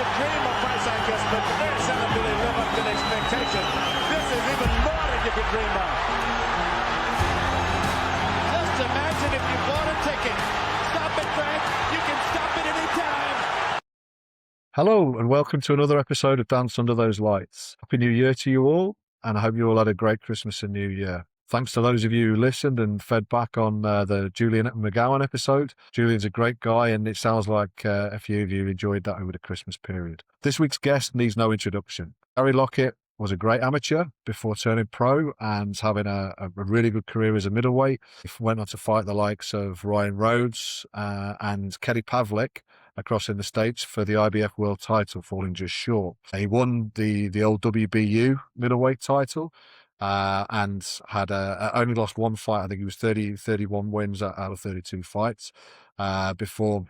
could dream of price hikes, but very seldom do they live up to the expectation. This is even more than you could dream of. Just imagine if you bought a ticket. Stop it, Frank. You can stop it anytime. Hello and welcome to another episode of Dance Under Those Lights. Happy New Year to you all, and I hope you all had a great Christmas and New Year. Thanks to those of you who listened and fed back on the Julian McGowan episode. Julian's a great guy, and it sounds like a few of you enjoyed that over the Christmas period. This week's guest needs no introduction. Gary Lockett was a great amateur before turning pro and having a really good career as a middleweight. He went on to fight the likes of Ryan Rhodes and Kelly Pavlik across in the States for the IBF world title, falling just short. He won the old WBU middleweight title and had only lost one fight. I think he was 31 wins out of 32 fights before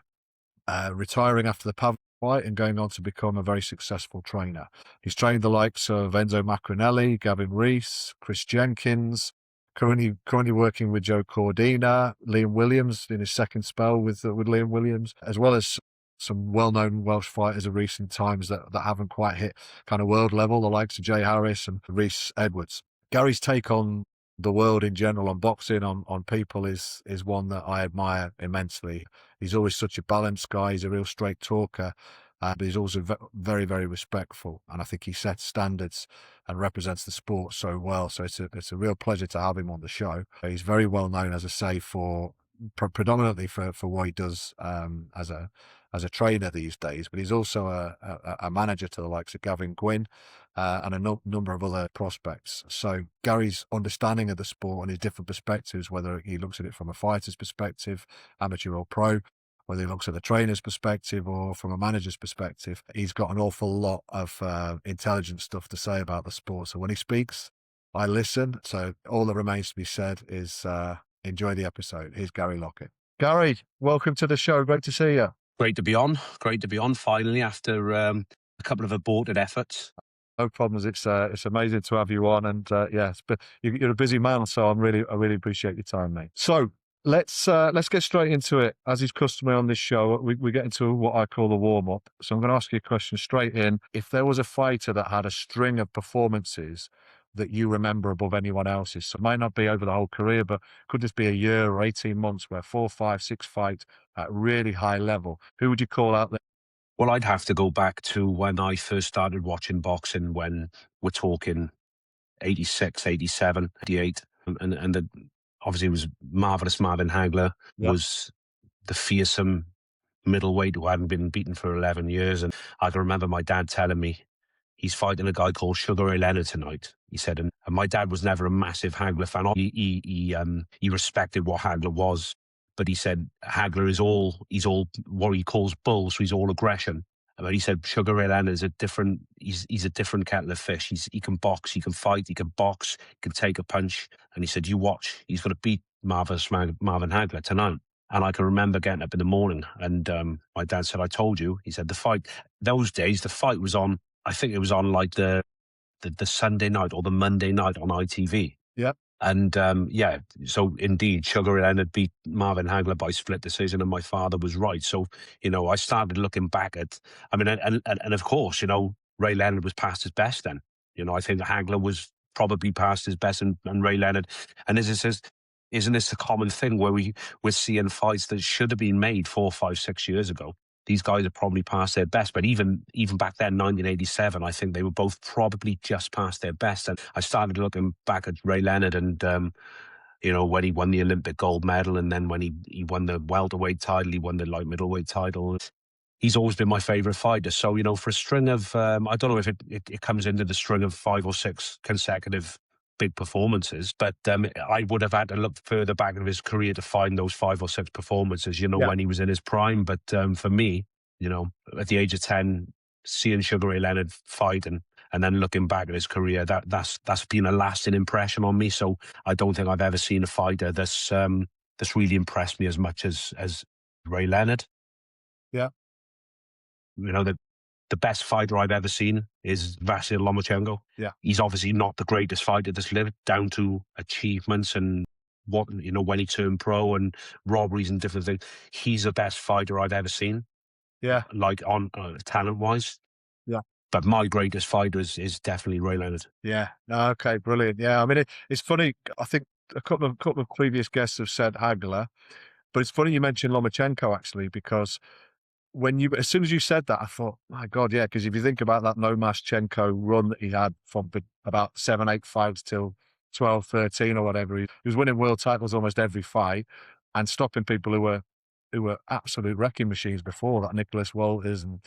retiring after the Pavlik fight and going on to become a very successful trainer. He's trained the likes of Enzo Macronelli, Gavin Rees, Chris Jenkins, currently working with Joe Cordina, Liam Williams in his second spell with Liam Williams, as well as some well-known Welsh fighters of recent times that haven't quite hit kind of world level, the likes of Jay Harris and Rhys Edwards. Gary's take on the world in general, on boxing, on people is one that I admire immensely. He's always such a balanced guy. He's a real straight talker, but he's also very, very respectful. And I think he sets standards and represents the sport so well. So it's a real pleasure to have him on the show. He's very well known, as I say, predominantly for what he does as a trainer these days, but he's also a manager to the likes of Gavin Gwynn and a number of other prospects. So Gary's understanding of the sport and his different perspectives, whether he looks at it from a fighter's perspective, amateur or pro, whether he looks at the trainer's perspective or from a manager's perspective, he's got an awful lot of intelligent stuff to say about the sport. So when he speaks, I listen. So all that remains to be said is enjoy the episode. Here's Gary Lockett. Gary, welcome to the show. Great to see you. Great to be on. Great to be on finally after a couple of aborted efforts. No problems. It's amazing to have you on, and but you're a busy man, so I really appreciate your time, mate. So let's get straight into it. As is customary on this show, we get into what I call the warm up. So I'm going to ask you a question straight in. If there was a fighter that had a string of performances that you remember above anyone else's, so it might not be over the whole career, but could this be a year or 18 months where 4, 5, 6 fights at really high level, who would you call out there? Well, I'd have to go back to when I first started watching boxing, when we're talking 86, 87, 88. And obviously it was marvellous Marvin Hagler, was the fearsome middleweight who hadn't been beaten for 11 years. And I can remember my dad telling me, he's fighting a guy called Sugar Ray Leonard tonight, he said. And my dad was never a massive Hagler fan. He respected what Hagler was. But he said Hagler he's all what he calls bull, so he's all aggression. But he said Sugar Ray Leonard is he's a different kettle of fish. He can box, he can fight, he can box, he can take a punch. And he said, you watch, he's going to beat Marvin Hagler tonight. And I can remember getting up in the morning and my dad said, I told you. He said those days the fight was on, I think it was on like the Sunday night or the Monday night on ITV. Yeah. And so indeed, Sugar Ray Leonard beat Marvin Hagler by split decision, and my father was right. So, I started looking back at, and of course, Ray Leonard was past his best then. I think Hagler was probably past his best and Ray Leonard. And isn't this a common thing where we're seeing fights that should have been made 4, 5, 6 years ago? These guys are probably past their best, but even back then, 1987, I think they were both probably just past their best. And I started looking back at Ray Leonard and, when he won the Olympic gold medal and then when he won the welterweight title, he won the light middleweight title. He's always been my favourite fighter. So, for a string of, I don't know if it comes into the string of 5 or 6 consecutive big performances, but I would have had to look further back in his career to find those 5 or 6 performances, when he was in his prime. But for me, at the age of 10, seeing Sugar Ray Leonard fight and then looking back at his career, that's been a lasting impression on me. So I don't think I've ever seen a fighter that's really impressed me as much as Ray Leonard. Yeah. The best fighter I've ever seen is Vasyl Lomachenko. Yeah. He's obviously not the greatest fighter that's lived, down to achievements and what, when he turned pro and robberies and different things. He's the best fighter I've ever seen. Yeah. Like on talent-wise. but my greatest fighter is definitely Ray Leonard. Yeah. No, okay, brilliant. Yeah, I mean, it's funny. I think a couple of previous guests have said Hagler, but it's funny you mentioned Lomachenko actually, because as soon as you said that, I thought, my God, yeah, because if you think about that Lomachenko run that he had from about 7, 8 fights till 12, 13 or whatever, he was winning world titles almost every fight and stopping people who were absolute wrecking machines before that, Nicholas Walters and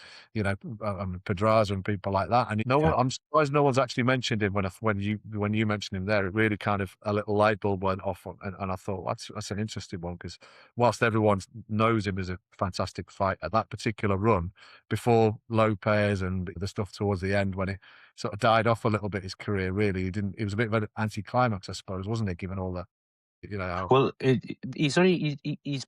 Pedraza and people like that. And no one, Yeah. I'm surprised no one's actually mentioned him when you mentioned him there. It really kind of a little light bulb went off, and I thought that's an interesting one, because whilst everyone knows him as a fantastic fighter, that particular run before Lopez and the stuff towards the end when he sort of died off a little bit his career, really, it was a bit of an anticlimax, I suppose, wasn't it? Given all the how, Well, he's only he's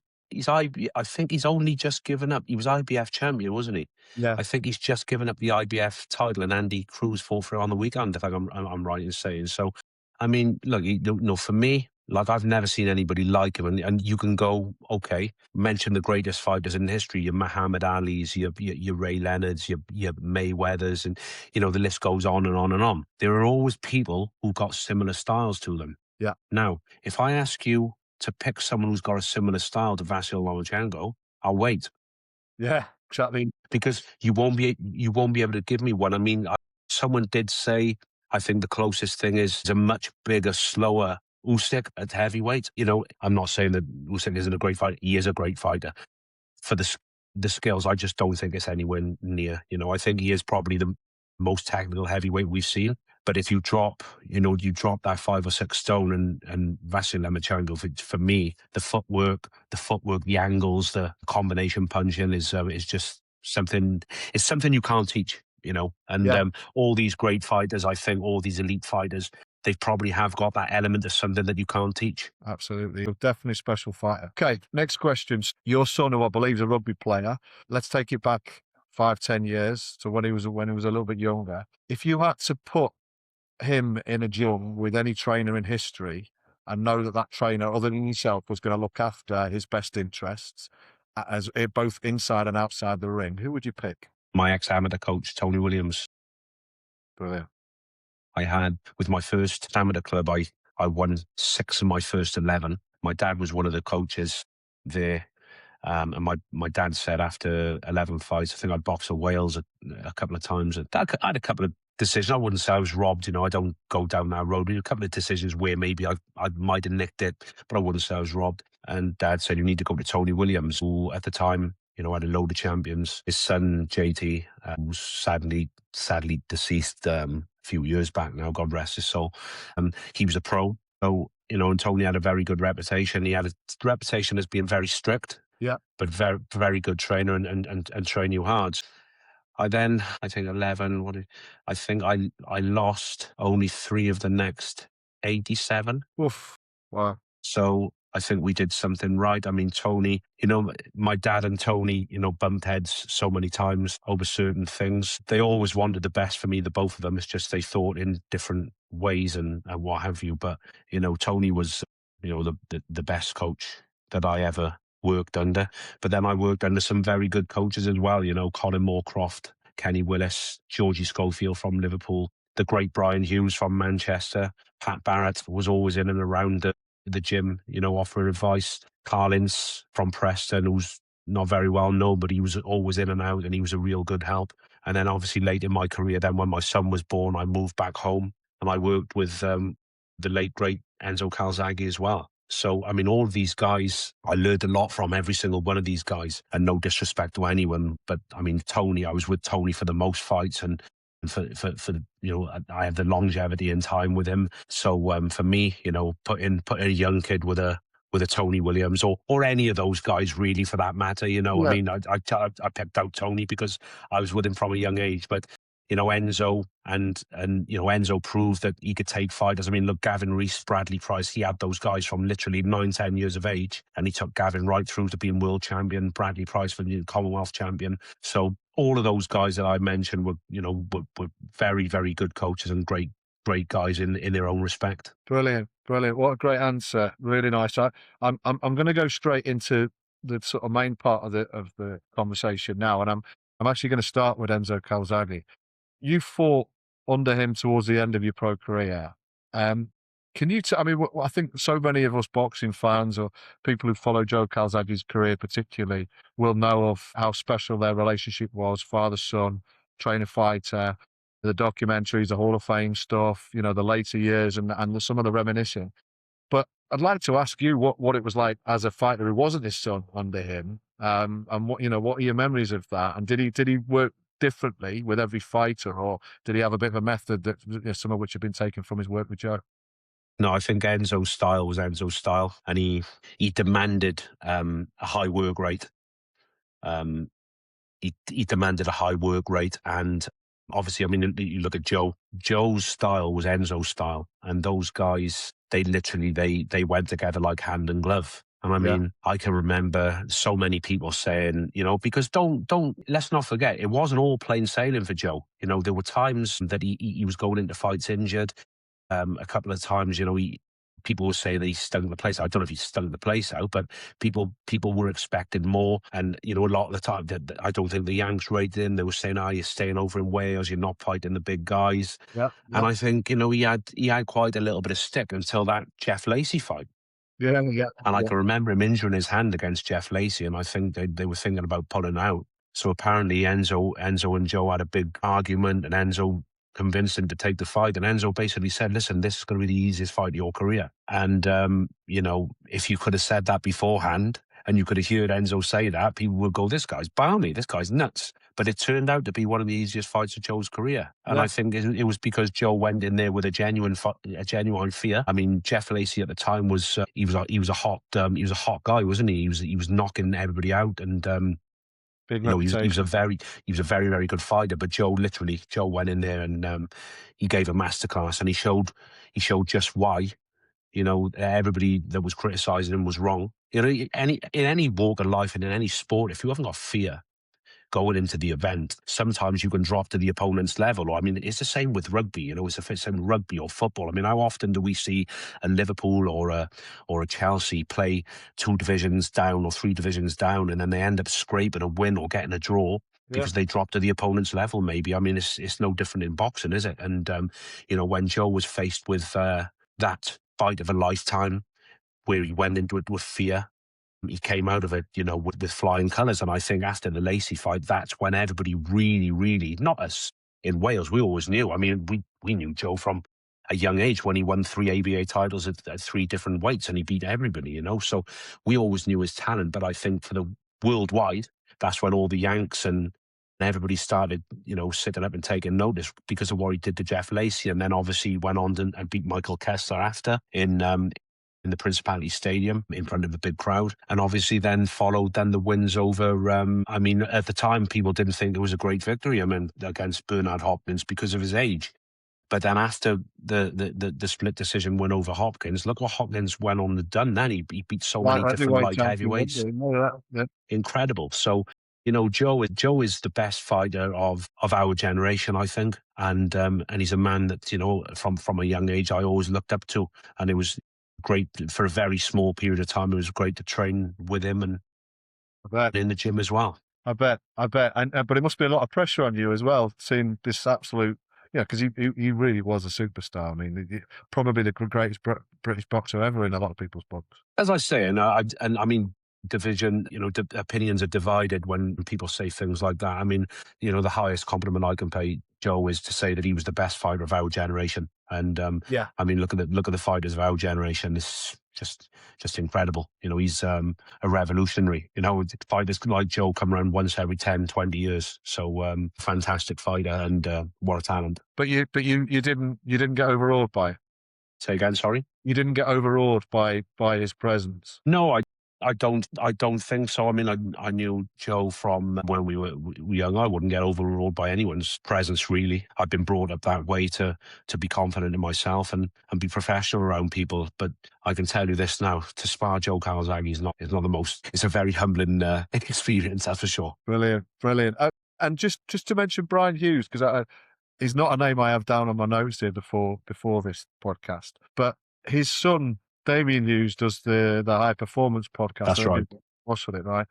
I think he's only just given up. He was IBF champion, wasn't he? yeah, I think he's just given up the IBF title, and Andy Cruz fought for it on the weekend. If I'm right in saying so. I mean, look, for me, like I've never seen anybody like him, and you can go, okay, mention the greatest fighters in history: your Muhammad Ali's, your Ray Leonards, your Mayweathers, and the list goes on and on and on. There are always people who got similar styles to them. yeah, Now, if I ask you to pick someone who's got a similar style to Vasyl Lomachenko, I'll wait, yeah, exactly. because you won't be able to give me one. I mean, someone did say, I think the closest thing is a much bigger, slower Usyk at heavyweight. I'm not saying that Usyk isn't a great fighter. He is a great fighter. For the skills, I just don't think it's anywhere near. I think he is probably the most technical heavyweight we've seen. But if you drop that 5 or 6 stone, and Vasyl Lomachenko, for me, the footwork, the angles, the combination punching is just something. It's something you can't teach. And Yeah. All these great fighters, I think, all these elite fighters, they probably have got that element of something that you can't teach. Absolutely. Definitely special fighter. Okay, next question. Your son, who I believe is a rugby player, let's take it back 5, 10 years to when he was a little bit younger. If you had to put him in a gym with any trainer in history and know that trainer, other than yourself, was going to look after his best interests, as both inside and outside the ring, who would you pick? My ex-amateur coach, Tony Williams. Brilliant. I had, with my first amateur club, I won 6 of my first 11. My dad was one of the coaches there. And my dad said after 11 fights, I think I'd boxed at Wales a couple of times. I had a couple of decisions. I wouldn't say I was robbed. I don't go down that road. But a couple of decisions where maybe I might have nicked it, but I wouldn't say I was robbed. And Dad said, you need to go to Tony Williams, who at the time, had a load of champions. His son, JT, who's sadly deceased a few years back now, God rest his soul. He was a pro. So, and Tony had a very good reputation. He had a reputation as being very strict, Yeah. but very, very good trainer and train you hard. I think 11, I think I lost only 3 of the next 87. Oof. Wow. So I think we did something right. I mean, Tony, my dad and Tony, bumped heads so many times over certain things. They always wanted the best for me, the both of them. It's just they thought in different ways and what have you. But, Tony was, the best coach that I ever worked under. But then I worked under some very good coaches as well, Colin Moorcroft, Kenny Willis, Georgie Schofield from Liverpool, the great Brian Hughes from Manchester. Pat Barrett was always in and around the gym, offering advice. Carlins from Preston, who's not very well known, but he was always in and out, and he was a real good help. And then obviously late in my career, then when my son was born, I moved back home and I worked with the late, great Enzo Calzaghe as well. So, I mean, all of these guys, I learned a lot from every single one of these guys, and no disrespect to anyone. But I mean, Tony, I was with Tony for the most fights, and for I have the longevity in time with him. So for me, putting a young kid with a Tony Williams or any of those guys really, for that matter, I mean, I picked out Tony because I was with him from a young age, but Enzo and Enzo proved that he could take fighters. I mean, look, Gavin Reese, Bradley Price, he had those guys from literally 9, 10 years of age, and he took Gavin right through to being world champion, Bradley Price for the Commonwealth champion. So all of those guys that I mentioned were very, very good coaches and great guys in their own respect. Brilliant. What a great answer. Really nice. I'm going to go straight into the sort of main part of the conversation now, and I'm actually going to start with Enzo Calzaghe. you fought under him towards the end of your pro career. Can you? I mean, I think so many of us boxing fans or people who follow Joe Calzaghe's career particularly will know of how special their relationship was, father son, trainer fighter, the documentaries, the Hall of Fame stuff, you know, the later years, and some of the reminiscing. But I'd like to ask you what it was like as a fighter who wasn't his son under him, and what are your memories of that? And did he work differently with every fighter, or did he have a bit of a method that, you know, some of which have been taken from his work with Joe? No, I think Enzo's style was Enzo's style, and he demanded a high work rate. Um, he demanded a high work rate, and obviously, I mean, you look at Joe. Joe's style was Enzo's style, and those guys, they went together like hand and glove. And I Yeah, mean, I can remember so many people saying, you know, because let's not forget, it wasn't all plain sailing for Joe. You know, there were times that he was going into fights injured. A couple of times, you know, people will say that he stunk the place out. I don't know if he stunk the place out, but people were expecting more. And, you know, a lot of the time, that I don't think the Yanks rated him. They were saying, you're staying over in Wales, you're not fighting the big guys. yeah, And yeah, I think, you know, he had quite a little bit of stick until that Jeff Lacey fight. yeah, yeah, And I yeah. can remember him injuring his hand against Jeff Lacey, and I think they were thinking about pulling out. So apparently Enzo and Joe had a big argument, and Enzo convinced him to take the fight. And Enzo basically said, "Listen, this is going to be the easiest fight of your career." And you know, if you could have said that beforehand, and you could have heard Enzo say that, people would go, "This guy's balmy. This guy's nuts." But it turned out to be one of the easiest fights of Joe's career. And Yeah. I think it was because Joe went in there with a genuine fear. I mean, Jeff Lacey at the time was he was a hot guy, wasn't he? He was knocking everybody out, and Big you know, he was a reputation. very very good fighter. But Joe went in there and he gave a masterclass, and he showed just why. You know, everybody that was criticizing him was wrong. You know, in any walk of life and in any sport, if you haven't got fear going into the event, sometimes you can drop to the opponent's level. Or I mean, it's the same with rugby. You know, it's the same with rugby or football. I mean, how often do we see a Liverpool or a Chelsea play 2 divisions down or 3 divisions down, and then they end up scraping a win or getting a draw Yeah, because they drop to the opponent's level? Maybe. I mean, it's no different in boxing, is it? And you know, when Joe was faced with that fight of a lifetime, where he went into it with fear, he came out of it, you know, with flying colours. And I think after the Lacey fight, that's when everybody really, really, not us in Wales, we always knew. I mean, we knew Joe from a young age when he won 3 ABA titles at 3 different weights, and he beat everybody, you know. So we always knew his talent. But I think for the worldwide, that's when all the Yanks and everybody started, you know, sitting up and taking notice because of what he did to Jeff Lacey. And then obviously went on and beat Michael Kessler after in the Principality Stadium in front of a big crowd. And obviously then followed the wins over, I mean, at the time, people didn't think it was a great victory, I mean, against Bernard Hopkins because of his age. But then after the split decision win over Hopkins, look what Hopkins went on and done then. He beat so like many different heavyweight light champion, wasn't heavyweights. he? No, that, Incredible. So, you know, Joe is the best fighter of our generation, I think. And he's a man that, you know, from a young age, I always looked up to. And it was great for a very small period of time. It was great to train with him and I bet. in the gym as well. I bet, and but it must be a lot of pressure on you as well, seeing this absolute, yeah, because he really was a superstar. I mean, probably the greatest British boxer ever in a lot of people's books. As I say, and I mean, division, you know, opinions are divided when people say things like that. I mean, you know, the highest compliment I can pay Joe is to say that he was the best fighter of our generation. And Yeah, I mean, look at the fighters of our generation. It's just incredible. You know, he's a revolutionary. You know, fighters like Joe come around once every 10, 20 years. So fantastic fighter, and what a talent. but you didn't get overawed by it. Say again, sorry. You didn't get overawed by his presence. No, I don't think so. I mean, I knew Joe from when we were young. I wouldn't get overawed by anyone's presence, really. I've been brought up that way to be confident in myself and be professional around people. But I can tell you this now: to spar Joe Calzaghe is not the most. It's a very humbling experience, that's for sure. Brilliant, brilliant. And just to mention Brian Hughes, because he's not a name I have down on my notes here before this podcast, but his son Damien Hughes does the high performance podcast. That's right. What's with it, right?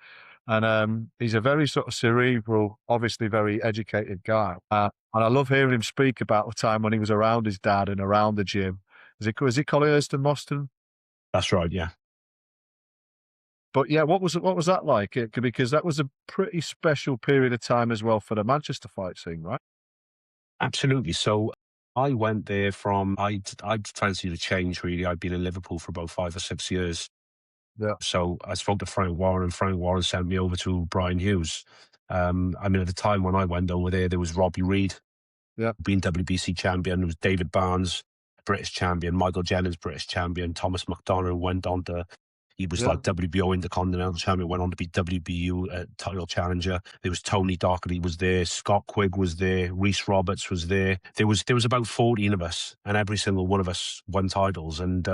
And he's a very sort of cerebral, obviously very educated guy. And I love hearing him speak about the time when he was around his dad and around the gym. Was he Collyhurst Moston? That's right, yeah. But yeah, what was that like? Because that was a pretty special period of time as well for the Manchester fight scene, right? Absolutely. So I went there from, I'd fancied a change really. I'd been in Liverpool for about 5 or 6 years. Yeah, So I spoke to Frank Warren, and Frank Warren sent me over to Brian Hughes. I mean, at the time when I went over there was Robbie Reed, yeah, being WBC champion. There was David Barnes, British champion, Michael Jennings, British champion, Thomas McDonough went on to, he was yeah, like WBO Intercontinental champion, went on to be WBU title challenger. There was Tony Docherty was there, Scott Quigg was there, Reese Roberts was there. There was about 14 of us, and every single one of us won titles. And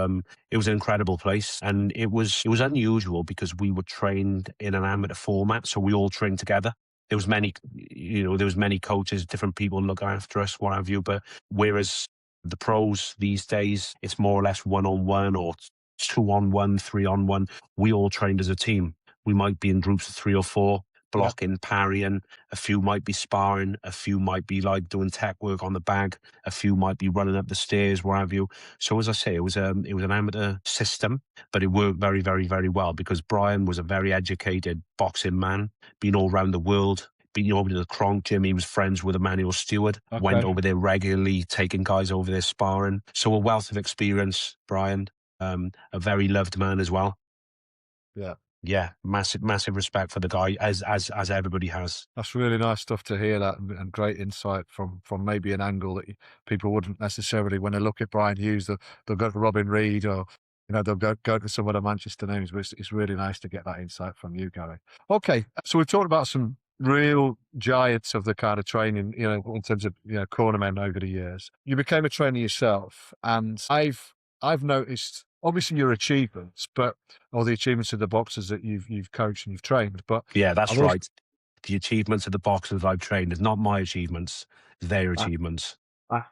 it was an incredible place, and it was unusual because we were trained in an amateur format, so we all trained together. There was many coaches, different people looking after us, what have you. But whereas the pros these days, it's more or less 1-on-1 or 2-on-1, 3-on-1. We all trained as a team. We might be in groups of 3 or 4, yeah. blocking, parrying. A few might be sparring. A few might be like doing tech work on the bag. A few might be running up the stairs, what have you. So as I say, it was an amateur system, but it worked very, very, very well because Brian was a very educated boxing man, been all around the world. Been over to the Kronk gym. He was friends with Emmanuel Stewart. Went Okay. over there regularly, taking guys over there sparring. So a wealth of experience, Brian. A very loved man as well. Yeah. Yeah, massive, massive respect for the guy, as everybody has. That's really nice stuff to hear that, and great insight from maybe an angle that people wouldn't necessarily, when they look at Brian Hughes, they'll go to Robin Reed, or they'll go to some of the Manchester names. But it's really nice to get that insight from you, Gary. Okay, so we've talked about some real giants of the kind of training, in terms of cornermen over the years. You became a trainer yourself, and I've noticed obviously your achievements, but or the achievements of the boxers that you've coached and you've trained, but Yeah, that's I've also right. The achievements of the boxers I've trained is not my achievements; their achievements. I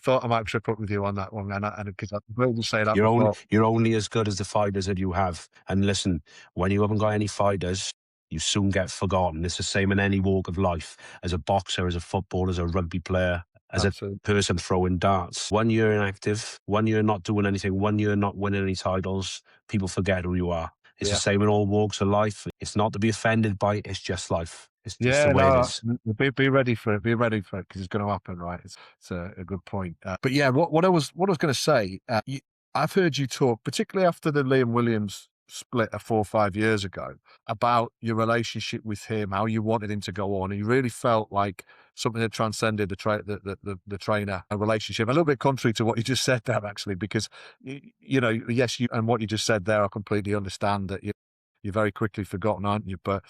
thought I might trip up with you on that one, and because I've heard you say that You're only before. you're only as good as the fighters that you have. And listen, when you haven't got any fighters, you soon get forgotten. It's the same in any walk of life. As a boxer, as a footballer, as a rugby player, as a Absolutely. person throwing darts. 1 year inactive, 1 year not doing anything, 1 year not winning any titles, people forget who you are. It's the Yeah. same in all walks of life. It's not to be offended by, it's just life. It's just the Yeah, way it no, is. be ready for it. Be ready for it because it's going to happen, right? It's a good point. But yeah, what I was going to say, I've heard you talk, particularly after the Liam Williams split 4 or 5 years ago, about your relationship with him, how you wanted him to go on, and you really felt like something that transcended the trainer relationship. A little bit contrary to what you just said there, actually, because yes, you and what you just said there, I completely understand that you're very quickly forgotten, aren't you? But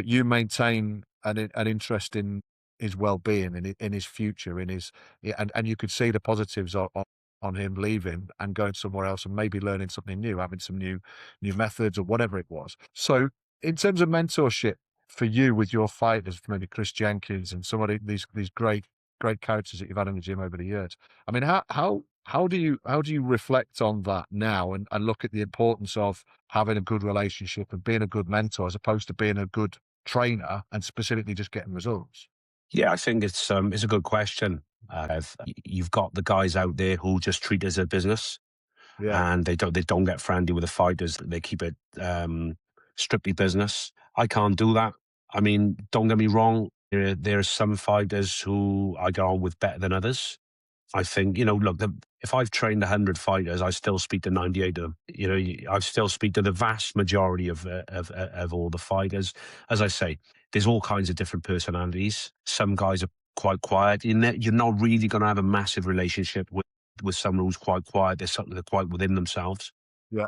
you maintain an interest in his well-being, in his future, and you could see the positives on him leaving and going somewhere else and maybe learning something new, having some new methods or whatever it was. So in terms of mentorship for you with your fighters, maybe Chris Jenkins and some of these great characters that you've had in the gym over the years. I mean, how do you reflect on that now and look at the importance of having a good relationship and being a good mentor as opposed to being a good trainer and specifically just getting results? Yeah, I think it's a good question. You've got the guys out there who just treat it as a business, Yeah, and they don't get friendly with the fighters. They keep it strictly business. I can't do that. I mean, don't get me wrong. There are some fighters who I get on with better than others. I think, look, if I've trained 100 fighters, I still speak to 98 of them. I still speak to the vast majority of all the fighters. As I say, there's all kinds of different personalities. Some guys are quite quiet. You're not really going to have a massive relationship with someone who's quite quiet. They're quite within themselves. yeah,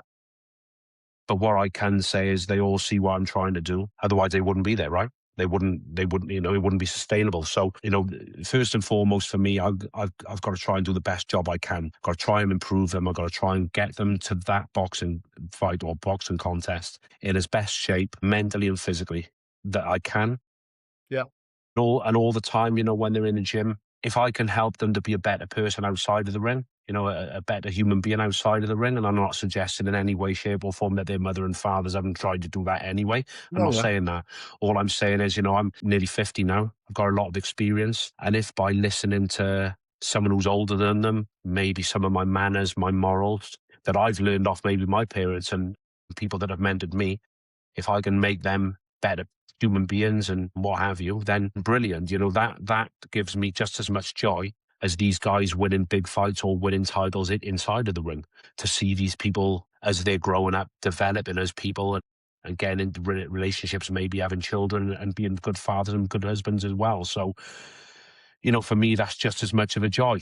But what I can say is they all see what I'm trying to do. Otherwise, they wouldn't be there, right? They wouldn't, it wouldn't be sustainable. So, first and foremost for me, I've got to try and do the best job I can. I've got to try and improve them. I've got to try and get them to that boxing fight or boxing contest in as best shape, mentally and physically, that I can. yeah, And all the time, when they're in the gym, if I can help them to be a better person outside of the ring, a better human being outside of the ring, and I'm not suggesting in any way, shape, or form that their mother and fathers haven't tried to do that anyway. I'm Yeah, not yeah. saying that. All I'm saying is, I'm nearly 50 now. I've got a lot of experience. And if by listening to someone who's older than them, maybe some of my manners, my morals that I've learned off maybe my parents and people that have mentored me, if I can make them better human beings and what have you, then brilliant. That gives me just as much joy as these guys winning big fights or winning titles inside of the ring. To see these people as they're growing up, developing as people, and getting into relationships, maybe having children and being good fathers and good husbands as well. So, for me, that's just as much of a joy.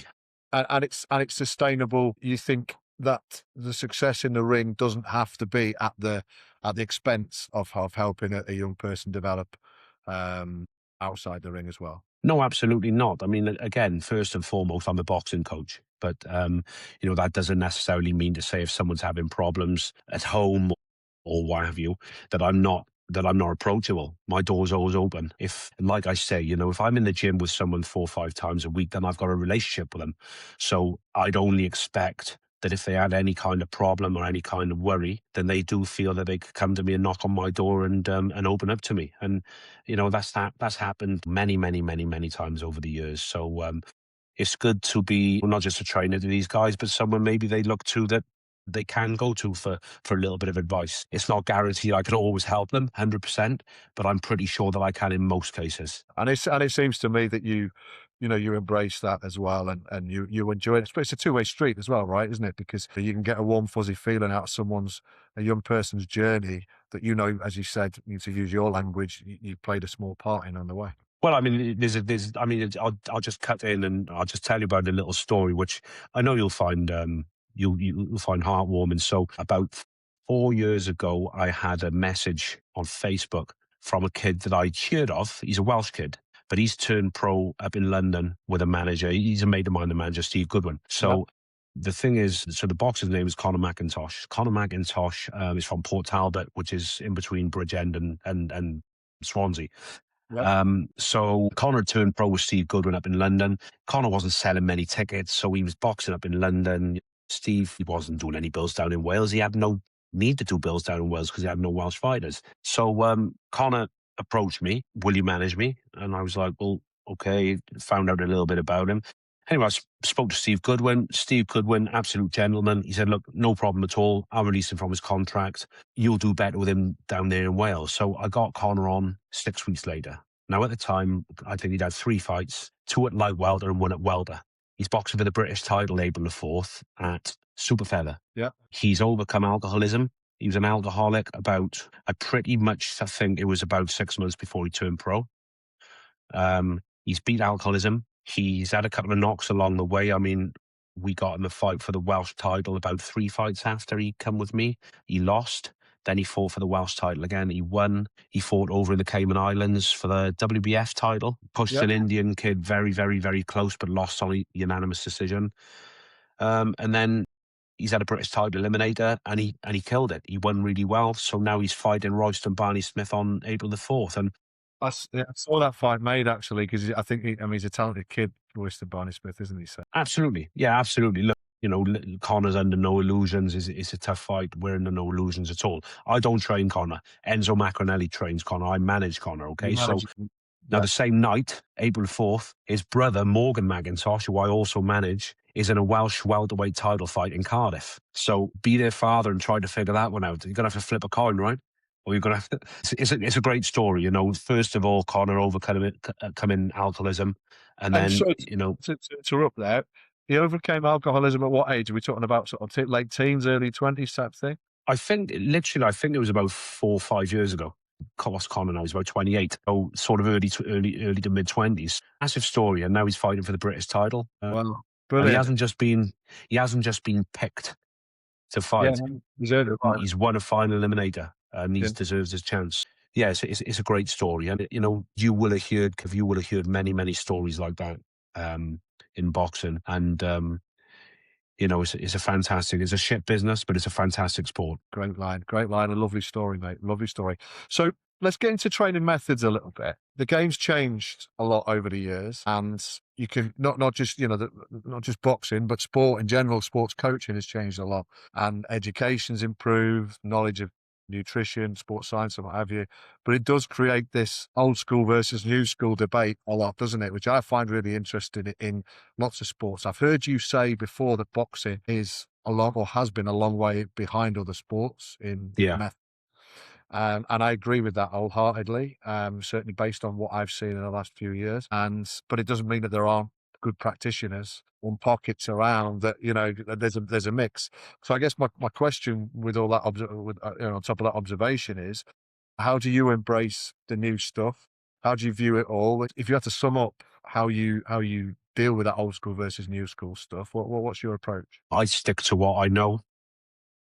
And it's sustainable. You think that the success in the ring doesn't have to be at the expense of helping a young person develop outside the ring as well. No, absolutely not. I mean, again, first and foremost, I'm a boxing coach, but that doesn't necessarily mean to say if someone's having problems at home or what have you, that I'm not approachable. My door's always open. If, like I say, if I'm in the gym with someone 4 or 5 times a week, then I've got a relationship with them. So I'd only expect that if they had any kind of problem or any kind of worry, then they do feel that they could come to me and knock on my door and open up to me. And that's happened many, many, many, many times over the years. So it's good to be not just a trainer to these guys, but someone maybe they look to that they can go to for a little bit of advice. It's not guaranteed I can always help them 100%, but I'm pretty sure that I can in most cases. And it seems to me that you embrace that as well, and you enjoy it. It's a two-way street as well, right? Isn't it? Because you can get a warm fuzzy feeling out of a young person's journey that, as you said, to use your language, you played a small part in on the way. Well, I mean, I'll just cut in and I'll just tell you about a little story, which I know you'll find you'll find heartwarming. So about 4 years ago, I had a message on Facebook from a kid that I'd heard of. He's a Welsh kid, but he's turned pro up in London with a manager. He's a mate of mine, the manager, Steve Goodwin. Yep. So the thing is, so the boxer's name is Conor McIntosh. Conor McIntosh is from Port Talbot, which is in between Bridgend and Swansea. Yep. So Connor turned pro with Steve Goodwin up in London. Connor wasn't selling many tickets, so he was boxing up in London. Steve, he wasn't doing any bills down in Wales. He had no need to do bills down in Wales because he had no Welsh fighters. So Connor approached me, will you manage me? And I was like, well, okay, found out a little bit about him. Anyway, I spoke to Steve Goodwin. Steve Goodwin, absolute gentleman. He said, look, no problem at all. I'll release him from his contract. You'll do better with him down there in Wales. So I got Connor on 6 weeks later. Now, at the time, I think he'd had 3 fights, 2 at light welter and 1 at welter. He's boxing for the British title April the 4th at Super Feather. Yeah. He's overcome alcoholism. He was an alcoholic I think it was about 6 months before he turned pro. He's beat alcoholism. He's had a couple of knocks along the way. I mean, we got him a fight for the Welsh title about 3 fights after he come with me. He lost. Then he fought for the Welsh title again. He won. He fought over in the Cayman Islands for the WBF title. Pushed Yep. an Indian kid very, very, very close, but lost on a unanimous decision. And then he's had a British title eliminator, and he killed it. He won really well. So now he's fighting Royston Barney Smith on April the 4th. And I saw that fight made actually because I think he's a talented kid, Royston Barney Smith, isn't he? So absolutely. Yeah, absolutely. Look, Connor's under no illusions. It's a tough fight. We're under no illusions at all. I don't train Connor. Enzo Macronelli trains Connor. I manage Connor, okay? So now the same night, April 4th, his brother, Morgan McIntosh, who I also manage, is in a Welsh welterweight title fight in Cardiff. So be their father and try to figure that one out. You're going to have to flip a coin, right? Or you're going to have to... It's a great story, First of all, Connor overcoming alcoholism. And then, so to interrupt there, he overcame alcoholism at what age? Are we talking about sort of late teens, early 20s type thing? I think it was about 4 or 5 years ago. What's Connor now? He's about 28. So sort of early to mid 20s. Massive story. And now he's fighting for the British title. Wow. And Brilliant. he hasn't just been picked to fight. Yeah, he's won a final eliminator and he deserves his chance. Yeah, it's a great story. And, you will have heard many, many stories like that in boxing. And, it's a shit business, but it's a fantastic sport. Great line. A lovely story, mate. Lovely story. So let's get into training methods a little bit. The game's changed a lot over the years, and you can not just not just boxing, but sport in general. Sports coaching has changed a lot, and education's improved, knowledge of nutrition, sports science, and what have you. But it does create this old school versus new school debate a lot, doesn't it? Which I find really interesting in lots of sports. I've heard you say before that boxing is a long, or has been a long way behind other sports in Yeah. method. And I agree with that wholeheartedly, certainly based on what I've seen in the last few years. But it doesn't mean that there aren't good practitioners and pockets around that, there's a mix. So I guess my question with all that, on top of that observation is, how do you embrace the new stuff? How do you view it all? If you had to sum up how you deal with that old school versus new school stuff, what's your approach? I stick to what I know.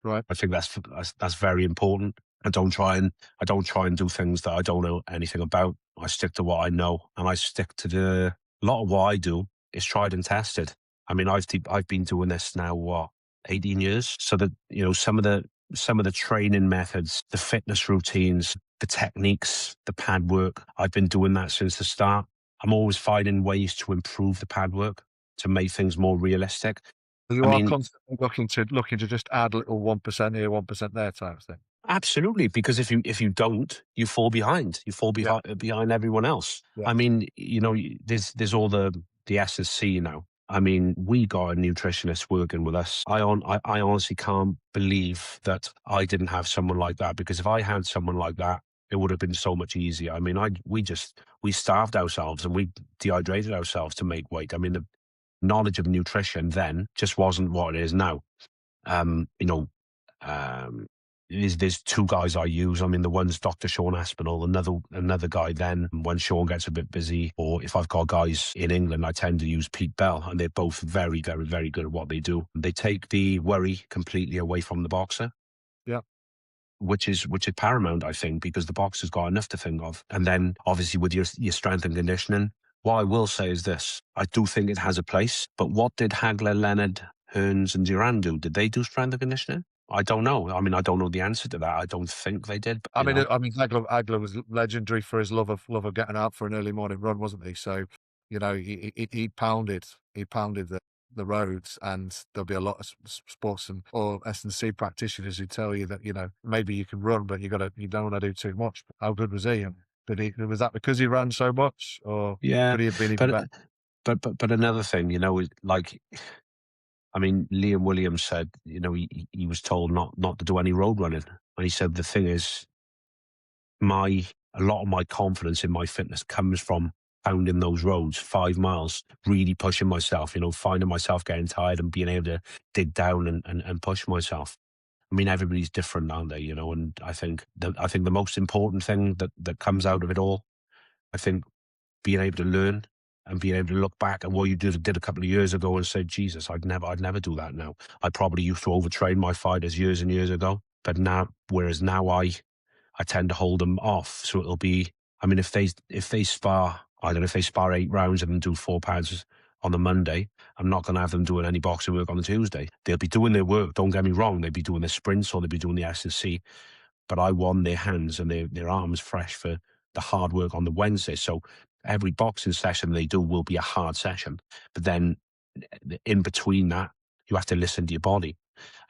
Right. I think that's very important. I don't try and do things that I don't know anything about. I stick to what I know, and I stick to a lot of what I do is tried and tested. I mean, I've been doing this now 18 years, so that some of the training methods, the fitness routines, the techniques, the pad work, I've been doing that since the start. I'm always finding ways to improve the pad work to make things more realistic. You I are mean, constantly looking to just add a little 1% here, 1% there type thing. absolutely, because if you don't, you fall behind. You fall Yeah. behind everyone else. Yeah. I mean, there's all the SSC now. I mean, we got a nutritionist working with us. I honestly can't believe that I didn't have someone like that, because if I had someone like that, it would have been so much easier. I mean, we starved ourselves and we dehydrated ourselves to make weight. I mean, the knowledge of nutrition then just wasn't what it is now. Um, you know, um, there's two guys I use. I mean, the one's Dr. Sean Aspinall, another guy then when Sean gets a bit busy, or if I've got guys in England, I tend to use Pete Bell, and they're both very, very, very good at what they do. They take the worry completely away from the boxer. Yeah. Which is paramount, I think, because the boxer's got enough to think of. And then obviously with your strength and conditioning, what I will say is this: I do think it has a place. But what did Hagler, Leonard, Hearns, and Duran do? Did they do strength and conditioning? I don't know. I mean, I don't know the answer to that. I don't think they did. But, I mean, Hagler was legendary for his love of getting out for an early morning run, wasn't he? So, he pounded the roads, and there'll be a lot of sports or S&C practitioners who tell you that maybe you can run, but you don't want to do too much. How good was he? And was that because he ran so much, or yeah, could he have been even better? but another thing, is like, I mean, Liam Williams said, he was told not to do any road running, and he said the thing is, a lot of my confidence in my fitness comes from pounding those roads 5 miles, really pushing myself, finding myself getting tired and being able to dig down and push myself. I mean, everybody's different, aren't they? And I think the most important thing that comes out of it all, I think, being able to learn and being able to look back at what you did a couple of years ago and say, Jesus, I'd never do that now. I probably used to overtrain my fighters years and years ago, but whereas now I tend to hold them off. So it'll be, I mean, if they spar, I don't know, if they spar 8 rounds and then do 4 pounds on the Monday, I'm not going to have them doing any boxing work on the Tuesday. They'll be doing their work, don't get me wrong. They'll be doing their sprints or they'll be doing the S&C, but I want their hands and their arms fresh for the hard work on the Wednesday. So every boxing session they do will be a hard session. But then in between that, you have to listen to your body.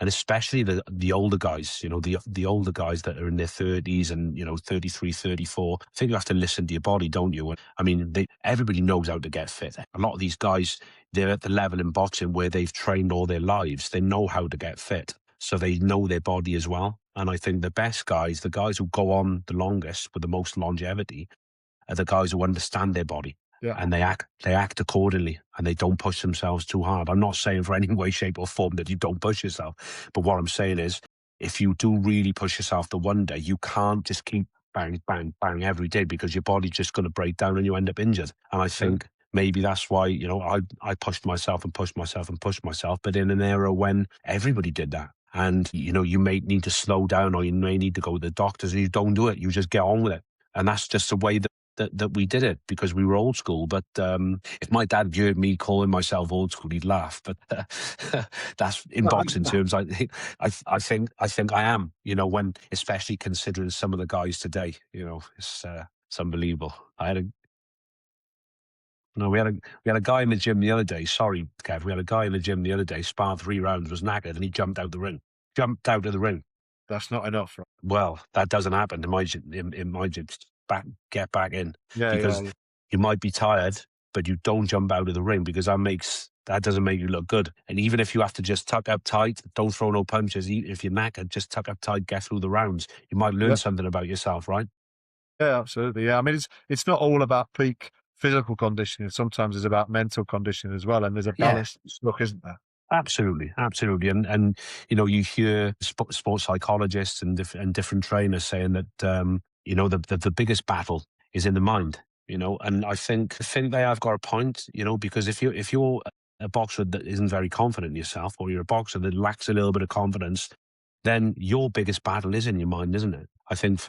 And especially the older guys, the older guys that are in their 30s and, 33, 34, I think you have to listen to your body, don't you? I mean, everybody knows how to get fit. A lot of these guys, they're at the level in boxing where they've trained all their lives. They know how to get fit. So they know their body as well. And I think the best guys, the guys who go on the longest with the most longevity, are the guys who understand their body. Yeah. And they act accordingly, and they don't push themselves too hard. I'm not saying for any way, shape, or form that you don't push yourself, but what I'm saying is, if you do really push yourself the one day, you can't just keep bang, bang, bang every day, because your body's just going to break down and you end up injured. And I think maybe that's why, I pushed myself and pushed myself and pushed myself, but in an era when everybody did that. And, you may need to slow down, or you may need to go to the doctors, and you don't do it. You just get on with it. And that's just the way that that we did it because we were old school. But if my dad heard me calling myself old school, he'd laugh. But that's in boxing terms. I think I am. You know, when especially considering some of the guys today. You know, it's unbelievable. I had a no, we had a guy in the gym the other day. Sorry, Kev. We had a guy in the gym the other day. Sparred 3 rounds, was knackered, and he jumped out the ring. Jumped out of the ring. That's not enough. Right? Well, that doesn't happen in my gym. In my gym, get back in Yeah, because yeah. you might be tired, but you don't jump out of the ring because that doesn't make you look good. And even if you have to just tuck up tight, don't throw no punches. If you're knackered, just tuck up tight, get through the rounds. You might learn Yeah. something about yourself, right? Yeah, absolutely. Yeah, I mean, it's not all about peak physical conditioning. Sometimes it's about mental conditioning as well, and there's a Yeah. balance look, isn't there? Absolutely, absolutely, and you know you hear sports psychologists and different trainers saying that you know the biggest battle is in the mind. You know, and I think they have got a point. You know, because if you're a boxer that isn't very confident in yourself, or you're a boxer that lacks a little bit of confidence, then your biggest battle is in your mind, isn't it? I think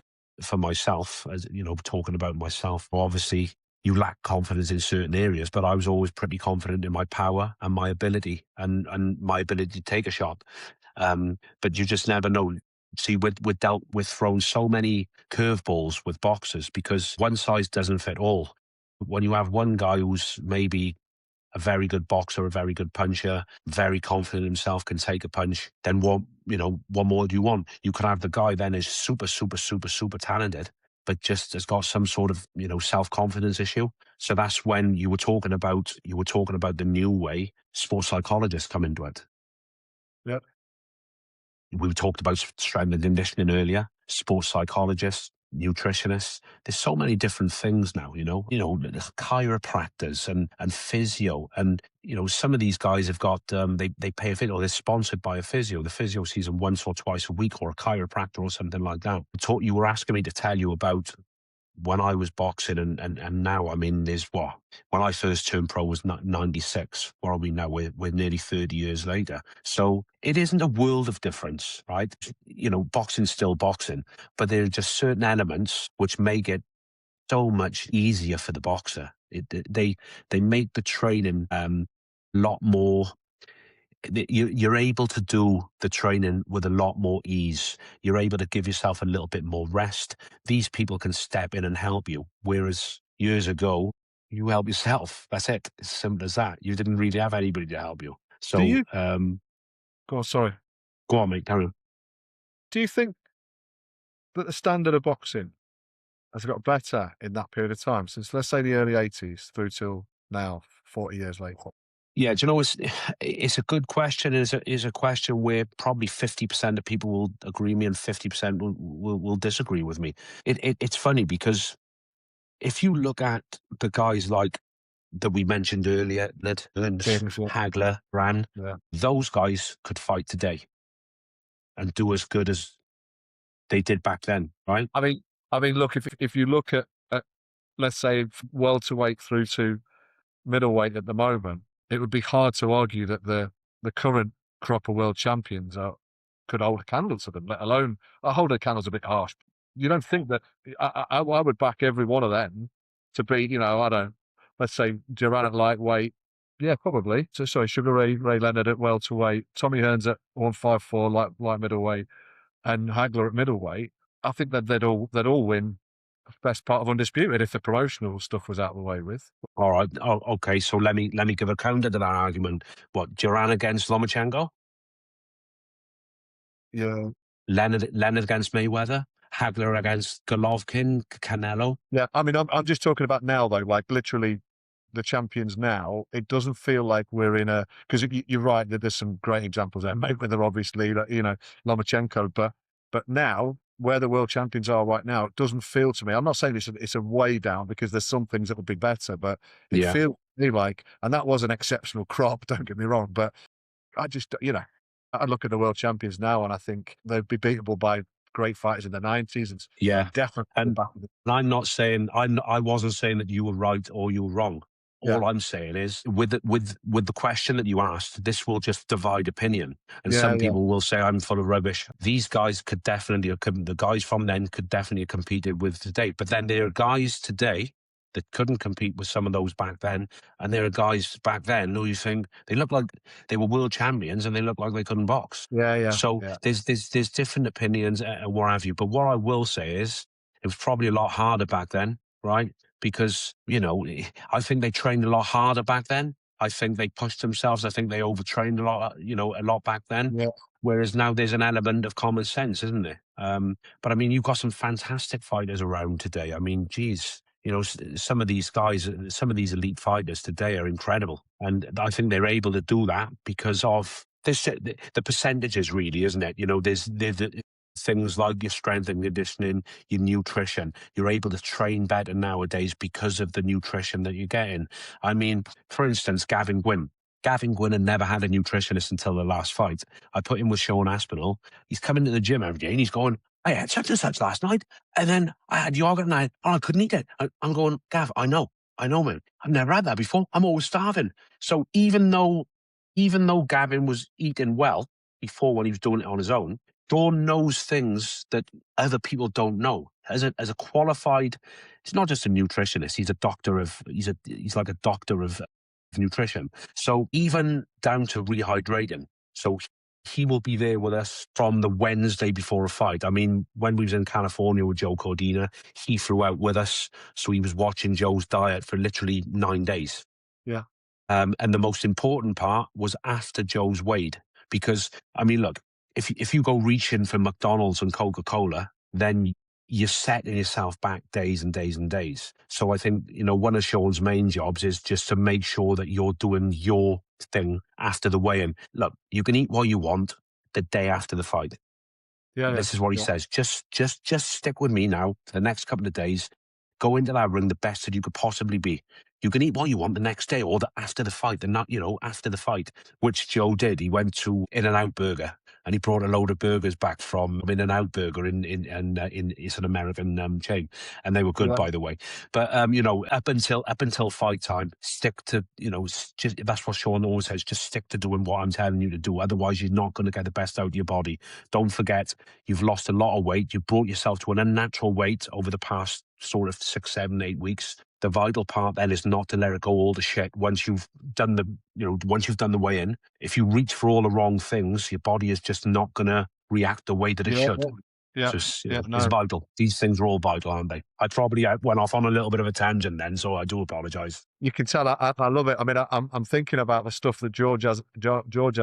for myself, as you know, talking about myself, obviously you lack confidence in certain areas, but I was always pretty confident in my power and my ability and my ability to take a shot. But you just never know. See, we're dealt with thrown so many curveballs with boxers because one size doesn't fit all. When you have one guy who's maybe a very good boxer, a very good puncher, very confident in himself, can take a punch, then what more do you want? You could have the guy then is super, super, super, super talented, but just has got some sort of, self-confidence issue. So that's when you were talking about the new way sports psychologists come into it. Yeah. We talked about strength and conditioning earlier, sports psychologists, nutritionists. There's so many different things now, there's chiropractors and physio. And, some of these guys have got, they pay a physio, or they're sponsored by a physio. The physio sees them once or twice a week, or a chiropractor or something like that. You were asking me to tell you about when I was boxing and now. I mean, when I first turned pro was 96. What are we now? We're nearly 30 years later. So it isn't a world of difference, right? Boxing's still boxing, but there are just certain elements which make it so much easier for the boxer. They make the training a lot more. You're able to do the training with a lot more ease. You're able to give yourself a little bit more rest. These people can step in and help you. Whereas years ago, you help yourself. That's it. It's simple as that. You didn't really have anybody to help you. Do So, you? Go on, sorry. go on, mate. Carry on. Do you think that the standard of boxing has got better in that period of time, since let's say the early 80s through till now, 40 years later? Yeah, do you know, it's a good question. It's a question where probably 50% of people will agree with me and 50% will disagree with me. It's funny because if you look at the guys like that we mentioned earlier, Leonard, Kingsley. Hagler, Ran, Yeah. those guys could fight today and do as good as they did back then, right? I mean, look, if you look at let's say welterweight through to middleweight at the moment, it would be hard to argue that the current crop of world champions could hold a candle to them, let alone hold a candle's a bit harsh. You don't think that I would back every one of them to be, I don't, let's say Duran at lightweight. Yeah, probably. So sorry, Sugar Ray Leonard at welterweight, Tommy Hearns at 154 light middleweight, and Hagler at middleweight. I think that they'd all win best part of undisputed if the promotional stuff was out of the way with. All right. Oh, okay. So let me give a counter to that argument. What, Duran against Lomachenko? Yeah. Leonard against Mayweather? Hagler against Golovkin, Canelo? Yeah, I mean, I'm just talking about now though, like literally the champions now. It doesn't feel like we're in a, because you're right that there's some great examples there. Mayweather, obviously, Lomachenko, but now where the world champions are right now, it doesn't feel to me. I'm not saying it's a way down because there's some things that would be better, but it feels to me like, and that was an exceptional crop. Don't get me wrong, but I just, I look at the world champions now and I think they'd be beatable by great fighters in the 90s and definitely And back in the I'm not saying I wasn't saying that you were right or you were wrong. Yeah. All I'm saying is, with the question that you asked, this will just divide opinion, and Yeah, some yeah. people will say I'm full of rubbish. These guys could definitely, the guys from then could definitely have competed with today. But then there are guys today that couldn't compete with some of those back then, and there are guys back then who you think they look like they were world champions and they look like they couldn't box. Yeah, yeah, So yeah. there's different opinions and what have you. But what I will say is, it was probably a lot harder back then, right? Because, I think they trained a lot harder back then. I think they pushed themselves. I think they overtrained a lot back then. Yeah. Whereas now there's an element of common sense, isn't there? But I mean, you've got some fantastic fighters around today. I mean, geez, some of these guys, some of these elite fighters today are incredible. And I think they're able to do that because of this, the percentages, really, isn't it? There's the things like your strength and conditioning, your nutrition. You're able to train better nowadays because of the nutrition that you're getting. I mean, for instance, Gavin Gwynn. Gavin Gwynn had never had a nutritionist until the last fight. I put him with Sean Aspinall. He's coming to the gym every day and he's going, I had such and such last night. And then I had yogurt and I couldn't eat it. I'm going, Gav, I know, man. I've never had that before. I'm always starving. So even though Gavin was eating well before when he was doing it on his own, Dawn knows things that other people don't know. As a qualified, he's not just a nutritionist. He's a doctor of. He's like a doctor of nutrition. So even down to rehydrating. So he will be there with us from the Wednesday before a fight. I mean, when we was in California with Joe Cordina, he flew out with us. So he was watching Joe's diet for literally 9 days. Yeah. And the most important part was after Joe's weighed. Because, I mean, look, if you go reaching for McDonald's and Coca-Cola, then you're setting yourself back days and days and days. So I think, one of Sean's main jobs is just to make sure that you're doing your thing after the weigh-in. Look, you can eat what you want the day after the fight. Yeah. This is what he says. Just stick with me now for the next couple of days. Go into that ring the best that you could possibly be. You can eat what you want the next day or after the fight, and not, after the fight, which Joe did. He went to In-N-Out Burger and he brought a load of burgers back from In-N-Out Burger in it's an American chain, and they were good, by the way. But up until fight time, stick to just, that's what Sean always says. Just stick to doing what I'm telling you to do. Otherwise, you're not going to get the best out of your body. Don't forget, you've lost a lot of weight. You've brought yourself to an unnatural weight over the past sort of 6, 7, 8 weeks. The vital part then is not to let it go all to shit once you've done the weigh-in. If you reach for all the wrong things, your body is just not going to react the way that it should. Yeah. It's vital. These things are all vital, aren't they? I probably went off on a little bit of a tangent then, so I do apologise. You can tell I love it. I mean, I'm thinking about the stuff that George has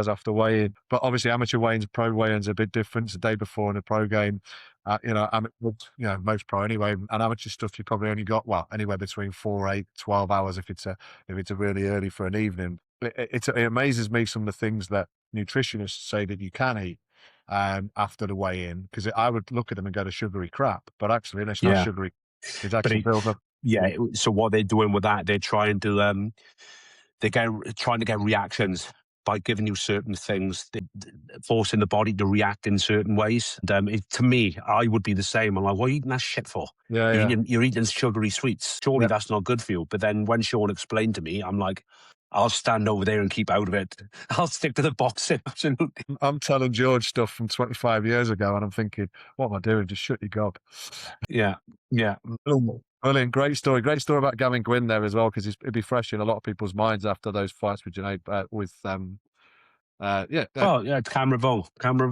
after weigh-in, but obviously amateur weigh-ins, pro weigh-ins are a bit different. It's the day before in a pro game. Most pro anyway, and amateur stuff you probably only got anywhere between 4, 8, 12 hours if it's a really early for an evening. It amazes me some of the things that nutritionists say that you can eat after the weigh-in, because I would look at them and go to sugary crap, but actually it's not sugary. It's actually built up. Yeah. So what they're doing with that, they're trying to get reactions by giving you certain things, forcing the body to react in certain ways. And to me, I would be the same. I'm like, what are you eating that shit for? You're eating sugary sweets. Surely that's not good for you. But then when Sean explained to me, I'm like, I'll stand over there and keep out of it. I'll stick to the boxing. Absolutely. I'm telling George stuff from 25 years ago, and I'm thinking, what am I doing? Just shut your gob. Yeah. Brilliant. Great story. Great story about Gavin Gwynn there as well, because it'd be fresh in a lot of people's minds after those fights with Junaid, It's Cameron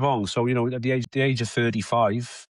Vong. So, at the age of 35,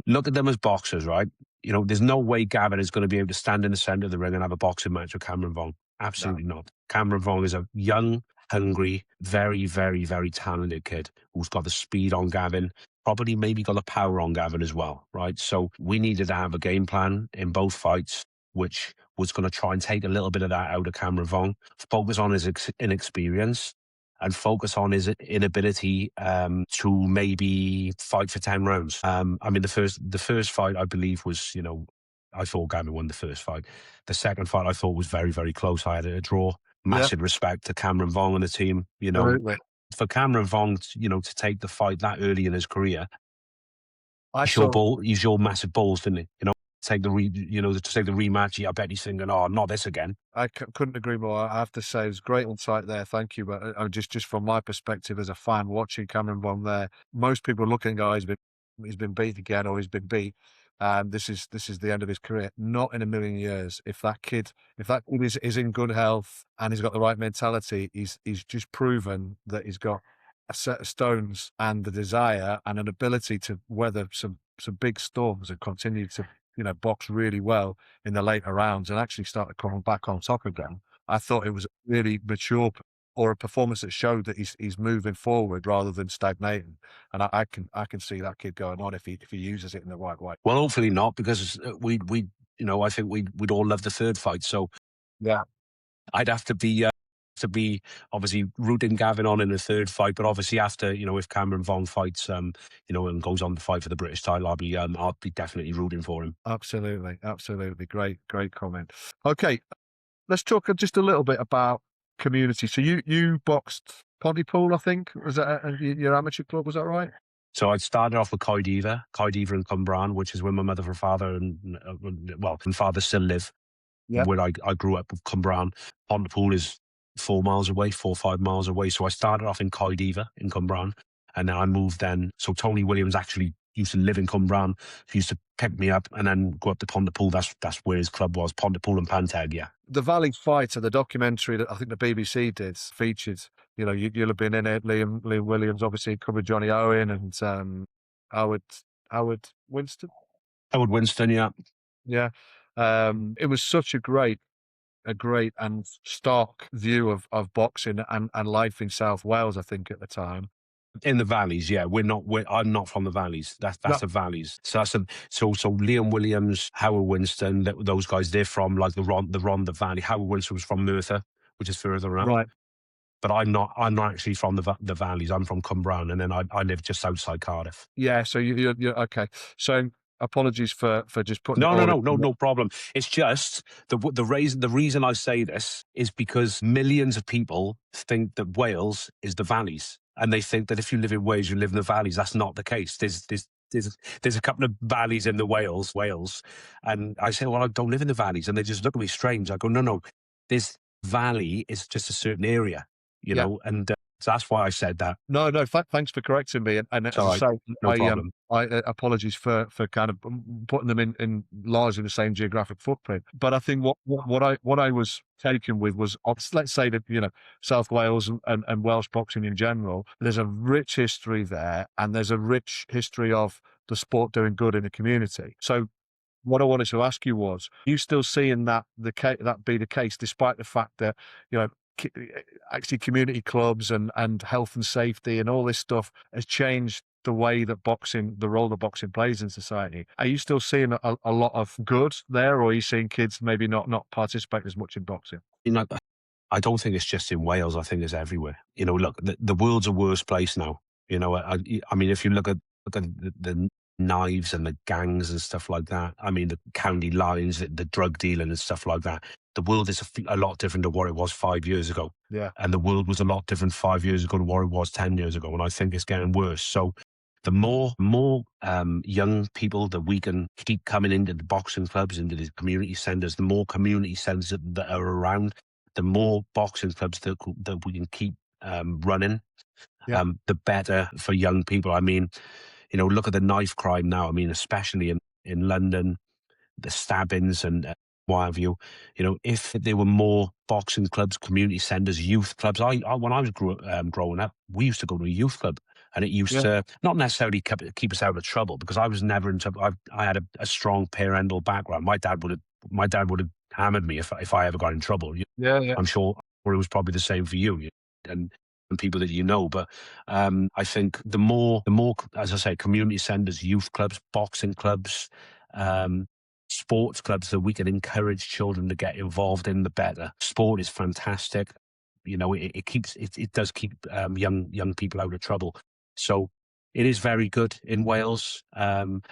look at them as boxers, right? There's no way Gavin is going to be able to stand in the center of the ring and have a boxing match with Cameron Vong. Absolutely not. Cameron Vong is a young, hungry, very, very, very talented kid who's got the speed on Gavin, probably maybe got the power on Gavin as well, right? So we needed to have a game plan in both fights, which was going to try and take a little bit of that out of Cameron Vong, focus on his inexperience, and focus on his inability to maybe fight for 10 rounds. I mean, the first fight, I believe, was, I thought Gavin won the first fight. The second fight, I thought, was very, very close. I had it a draw. Massive respect to Cameron Vong and the team. For Cameron Vong, to take the fight that early in his career, he showed massive balls, didn't he? take the rematch. I bet he's thinking, oh, not this again. I couldn't agree more. I have to say, it was great insight there. Thank you. But just from my perspective as a fan watching Cameron Bond there, most people looking, oh, he's been beat again, or he's been beat. This is the end of his career. Not in a million years. If that kid is in good health and he's got the right mentality, he's just proven that he's got a set of stones and the desire and an ability to weather some big storms and continue to box really well in the later rounds and actually started coming back on top again. I thought it was a really mature or a performance that showed that he's moving forward rather than stagnating. And I can see that kid going on if he uses it in the right way. Well, hopefully not, because I think we'd all love the third fight. So Yeah. I'd have to be obviously rooting Gavin on in the third fight, but obviously after, if Cameron Vaughn fights, and goes on to fight for the British title, I'll be definitely rooting for him. Absolutely. Great comment. Okay, let's talk just a little bit about community. So you boxed Pontypool, I think. Was that your amateur club? Was that right? So I started off with Coediva in Cwmbran, which is where my mother and father and father still live. Yeah. Where I grew up with Cwmbran. Pontypool is 4 or 5 miles away. So I started off in Coediva in Cwmbran, and then I moved then. So Tony Williams actually used to live in Cwmbran. He used to pick me up and then go up to Pontypool. That's where his club was, Pontypool and Panteg, yeah. The Valley Fighter, the documentary that I think the BBC did, featured, you'll have been in it, Liam Williams, obviously covered Johnny Owen and Howard Winston. Howard Winston, yeah. Yeah. It was such a great and stark view of boxing and life in South Wales, I think, at the time. In the valleys, yeah. I'm not from the valleys. That's No. the valleys. So so Liam Williams, Howard Winston, those guys, they're from like the Rhondda Valley. Howard Winston was from Merthyr, which is further up. Right. But I'm not actually from the valleys. I'm from Cwmbran, and then I live just outside Cardiff. Yeah. So you're okay. So apologies for just putting. No problem. It's just the reason I say this is because millions of people think that Wales is the valleys, and they think that if you live in Wales, you live in the valleys. That's not the case. There's a couple of valleys in the Wales, and I say, well, I don't live in the valleys, and they just look at me strange. I go, no, this valley is just a certain area, and so that's why I said that. No, thanks for correcting me. And as I say, no problem. I apologies for kind of putting them in largely the same geographic footprint. But I think what I was taken with was, let's say that, South Wales and Welsh boxing in general, there's a rich history there, and there's a rich history of the sport doing good in the community. So what I wanted to ask you was, are you still seeing that be the case, despite the fact that, actually community clubs and health and safety and all this stuff has changed the way that the role that boxing plays in society? Are you still seeing a lot of good there, or are you seeing kids maybe not participate as much in boxing? I don't think it's just in Wales. I think it's everywhere. Look, the world's a worse place now. I mean, if you look at the knives and the gangs and stuff like that, I mean, the county lines, the drug dealing and stuff like that, the world is a lot different to what it was 5 years ago. Yeah. And the world was a lot different 5 years ago to what it was 10 years ago. And I think it's getting worse. So the more young people that we can keep coming into the boxing clubs, into the community centres, the more community centres that are around, the more boxing clubs that we can keep running, the better for young people. I mean, look at the knife crime now. I mean, especially in London, the stabbings and what have you. If there were more boxing clubs, community centres, youth clubs. When I was growing up, we used to go to a youth club, and it used to not necessarily keep us out of trouble, because I was never into. I had a strong parental background. My dad would have hammered me if I ever got in trouble. Yeah. I'm sure it was probably the same for you and people that you know. But I think the more, as I say, community centres, youth clubs, boxing clubs, sports clubs that we can encourage children to get involved in, the better. Sport is fantastic. It does keep young people out of trouble. So it is very good in Wales. And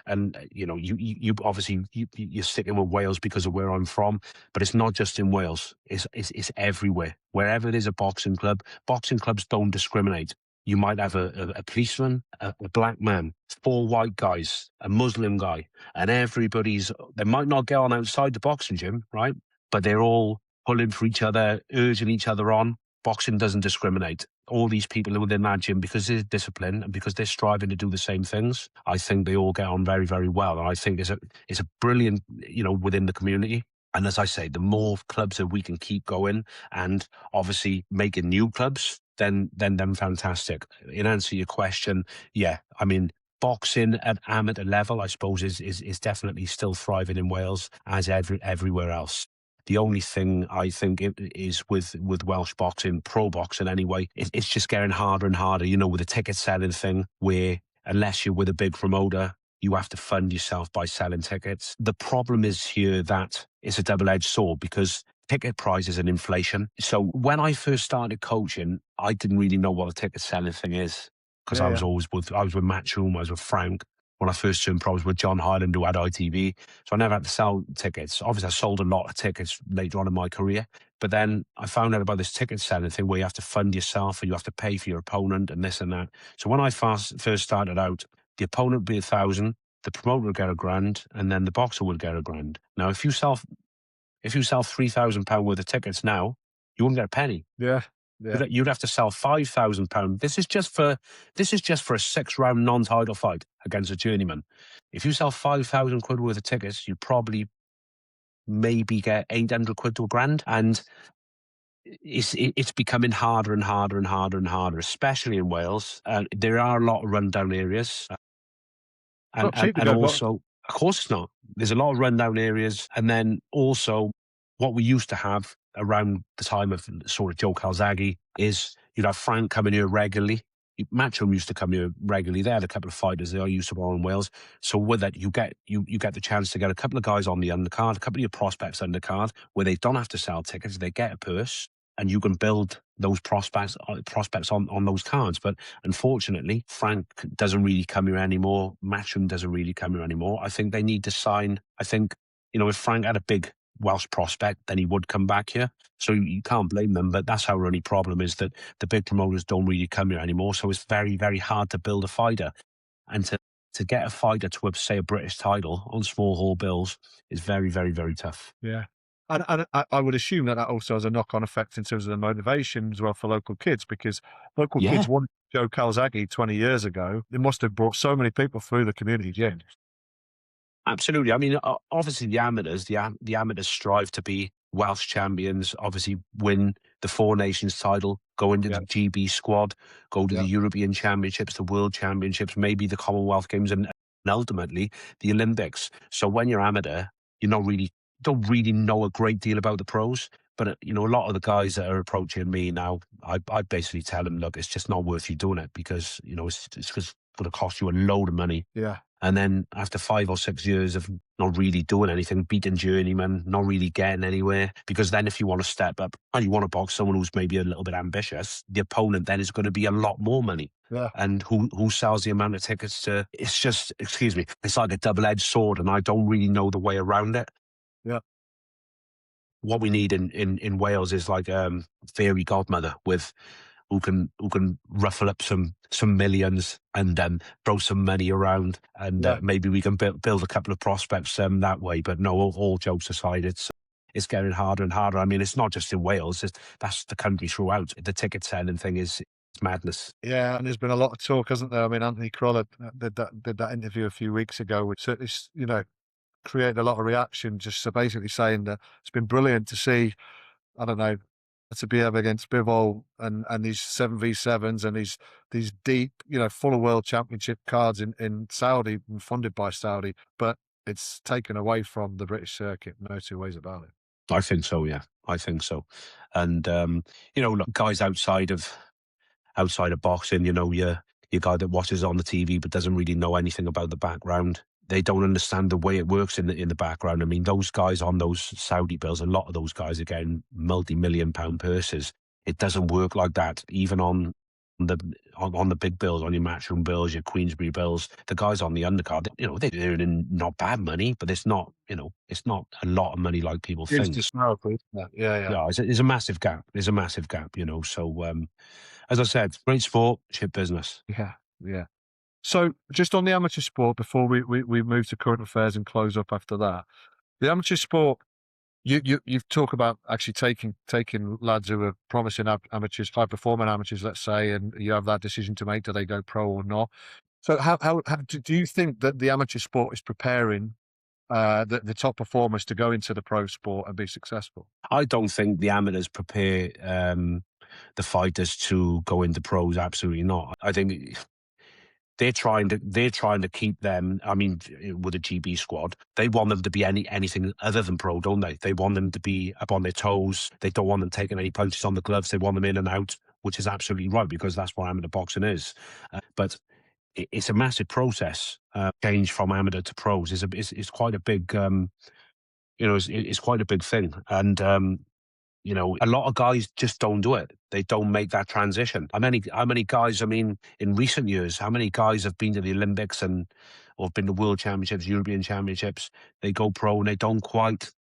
you obviously you're sticking with Wales because of where I'm from, but it's not just in Wales. It's everywhere. Wherever there's a boxing club, boxing clubs don't discriminate. you might have a policeman, a black man, 4 white guys, a Muslim guy, and they might not get on outside the boxing gym, right? But they're all pulling for each other, urging each other on. Boxing doesn't discriminate. All these people within that gym, because there's discipline and because they're striving to do the same things, I think they all get on very, very well. And I think it's a brilliant, within the community. And as I say, the more clubs that we can keep going and obviously making new clubs, then fantastic. In answer to your question, yeah, I mean, boxing at amateur level, I suppose, is definitely still thriving in Wales as everywhere else. The only thing I think is with Welsh boxing, pro boxing anyway, it's just getting harder and harder, with the ticket selling thing, where unless you're with a big promoter, you have to fund yourself by selling tickets. The problem is here that it's a double-edged sword because ticket prices and inflation. So when I first started coaching, I didn't really know what a ticket selling thing is because I was with Matchroom, I was with Frank. When I first turned pro, I was with John Hyland, who had ITV. So I never had to sell tickets. Obviously, I sold a lot of tickets later on in my career. But then I found out about this ticket selling thing where you have to fund yourself and you have to pay for your opponent and this and that. So when I first started out, the opponent would be 1,000, the promoter would get £1,000, and then the boxer would get £1,000. Now, if you sell £3,000 worth of tickets now, you wouldn't get a penny. Yeah. You'd have to sell £5,000. This is just for a 6-round non-title fight against a journeyman. If you sell £5,000 worth of tickets, you probably maybe get £800 to £1,000, and it's becoming harder and harder and harder and harder, especially in Wales. There are a lot of rundown areas, and also, of course, it's not. There's a lot of rundown areas, and then also what we used to have around the time of sort of Joe Calzaghe is you'd have Frank coming here regularly. Matchroom used to come here regularly. They had a couple of fighters they are used to borrow in Wales. So with that, you get the chance to get a couple of guys on the undercard, a couple of your prospects undercard, where they don't have to sell tickets. They get a purse, and you can build those prospects on those cards. But unfortunately, Frank doesn't really come here anymore. Matchroom doesn't really come here anymore. I think they need to sign. I think, if Frank had a big Welsh prospect, then he would come back here. So you can't blame them, but that's our only problem, is that the big promoters don't really come here anymore. So it's very, very hard to build a fighter. And to get a fighter to, say, a British title on small hall bills is very, very, very tough. Yeah. And I would assume that also has a knock-on effect in terms of the motivation as well for local kids, because local kids wanted Joe Calzaghe 20 years ago. They must have brought so many people through the community gym. Absolutely. I mean, obviously the amateurs strive to be Welsh champions, obviously win the Four Nations title, go into the GB squad, go to the European Championships, the World Championships, maybe the Commonwealth Games, and ultimately the Olympics. So when you're amateur, don't really know a great deal about the pros. But, a lot of the guys that are approaching me now, I basically tell them, look, it's just not worth you doing it because, it's going to cost you a load of money. Yeah. And then after 5 or 6 years of not really doing anything, beating journeyman, not really getting anywhere, because then if you want to step up and you want to box someone who's maybe a little bit ambitious, the opponent then is going to be a lot more money. Yeah. And who sells the amount of tickets to? It's just, excuse me, it's like a double-edged sword, and I don't really know the way around it. Yeah. What we need in Wales is like fairy godmother who can ruffle up some millions and throw some money around, and maybe we can build a couple of prospects that way. But no, all jokes aside, it's getting harder and harder. I mean, it's not just in Wales; that's the country throughout. The ticket selling thing is madness. Yeah, and there's been a lot of talk, hasn't there? I mean, Anthony Crolla did that interview a few weeks ago, which certainly, created a lot of reaction, just so basically saying that it's been brilliant to see, I don't know, to be up against Bivol and these 7v7s and these deep, full of world championship cards in Saudi and funded by Saudi, but it's taken away from the British circuit. No two ways about it. I think so, yeah. I think so. And, look, guys outside of boxing, your guy that watches on the TV but doesn't really know anything about the background. They don't understand the way it works in the background. I mean, those guys on those Saudi bills, a lot of those guys are getting multi-million-pound purses. It doesn't work like that. Even on the on the big bills, on your Matchroom bills, your Queensbury bills, the guys on the undercard, they're earning not bad money, but it's not, it's not a lot of money like people It's think. just no, yeah, yeah. Yeah, it's a massive gap. There's a massive gap, So, as I said, great sport, shit business. Yeah, yeah. So just on the amateur sport before we move to current affairs and close up after that, the amateur sport, you've talked about actually taking lads who are promising amateurs, high performing amateurs, let's say, and you have that decision to make, do they go pro or not? So how do you think that the amateur sport is preparing the top performers to go into the pro sport and be successful? I don't think the amateurs prepare the fighters to go into pros. Absolutely not. I think they're trying to keep them. I mean, with a GB squad, they want them to be anything other than pro, don't they? They want them to be up on their toes. They don't want them taking any punches on the gloves. They want them in and out, which is absolutely right, because that's what amateur boxing is. But it's a massive process. Change from amateur to pros is quite a big, it's quite a big thing. And a lot of guys just don't do it. They don't make that transition. How many guys, I mean, in recent years, how many guys have been to the Olympics or been to World Championships, European Championships? They go pro and they don't quite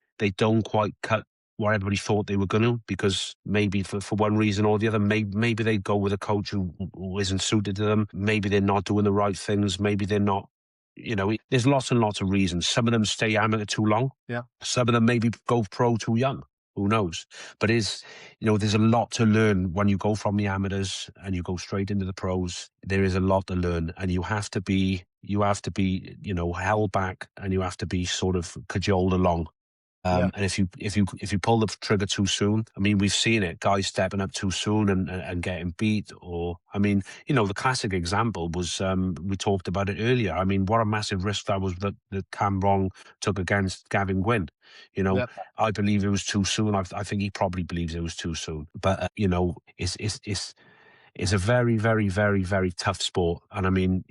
cut what everybody thought they were going to, because maybe for one reason or the other, maybe they go with a coach who isn't suited to them. Maybe they're not doing the right things. Maybe they're not. There's lots and lots of reasons. Some of them stay amateur too long. Yeah. Some of them maybe go pro too young. Who knows? But there's a lot to learn when you go from the amateurs and you go straight into the pros. There is a lot to learn, and you have to be, held back, and you have to be sort of cajoled along. Yeah. And if you pull the trigger too soon, I mean, we've seen it, guys stepping up too soon and getting beat. Or, I mean, the classic example was, we talked about it earlier. I mean, what a massive risk that was that Cam Wrong took against Gavin Gwynn. Yeah. I believe it was too soon. I think he probably believes it was too soon. But it's a very, very, very, very tough sport. And I mean,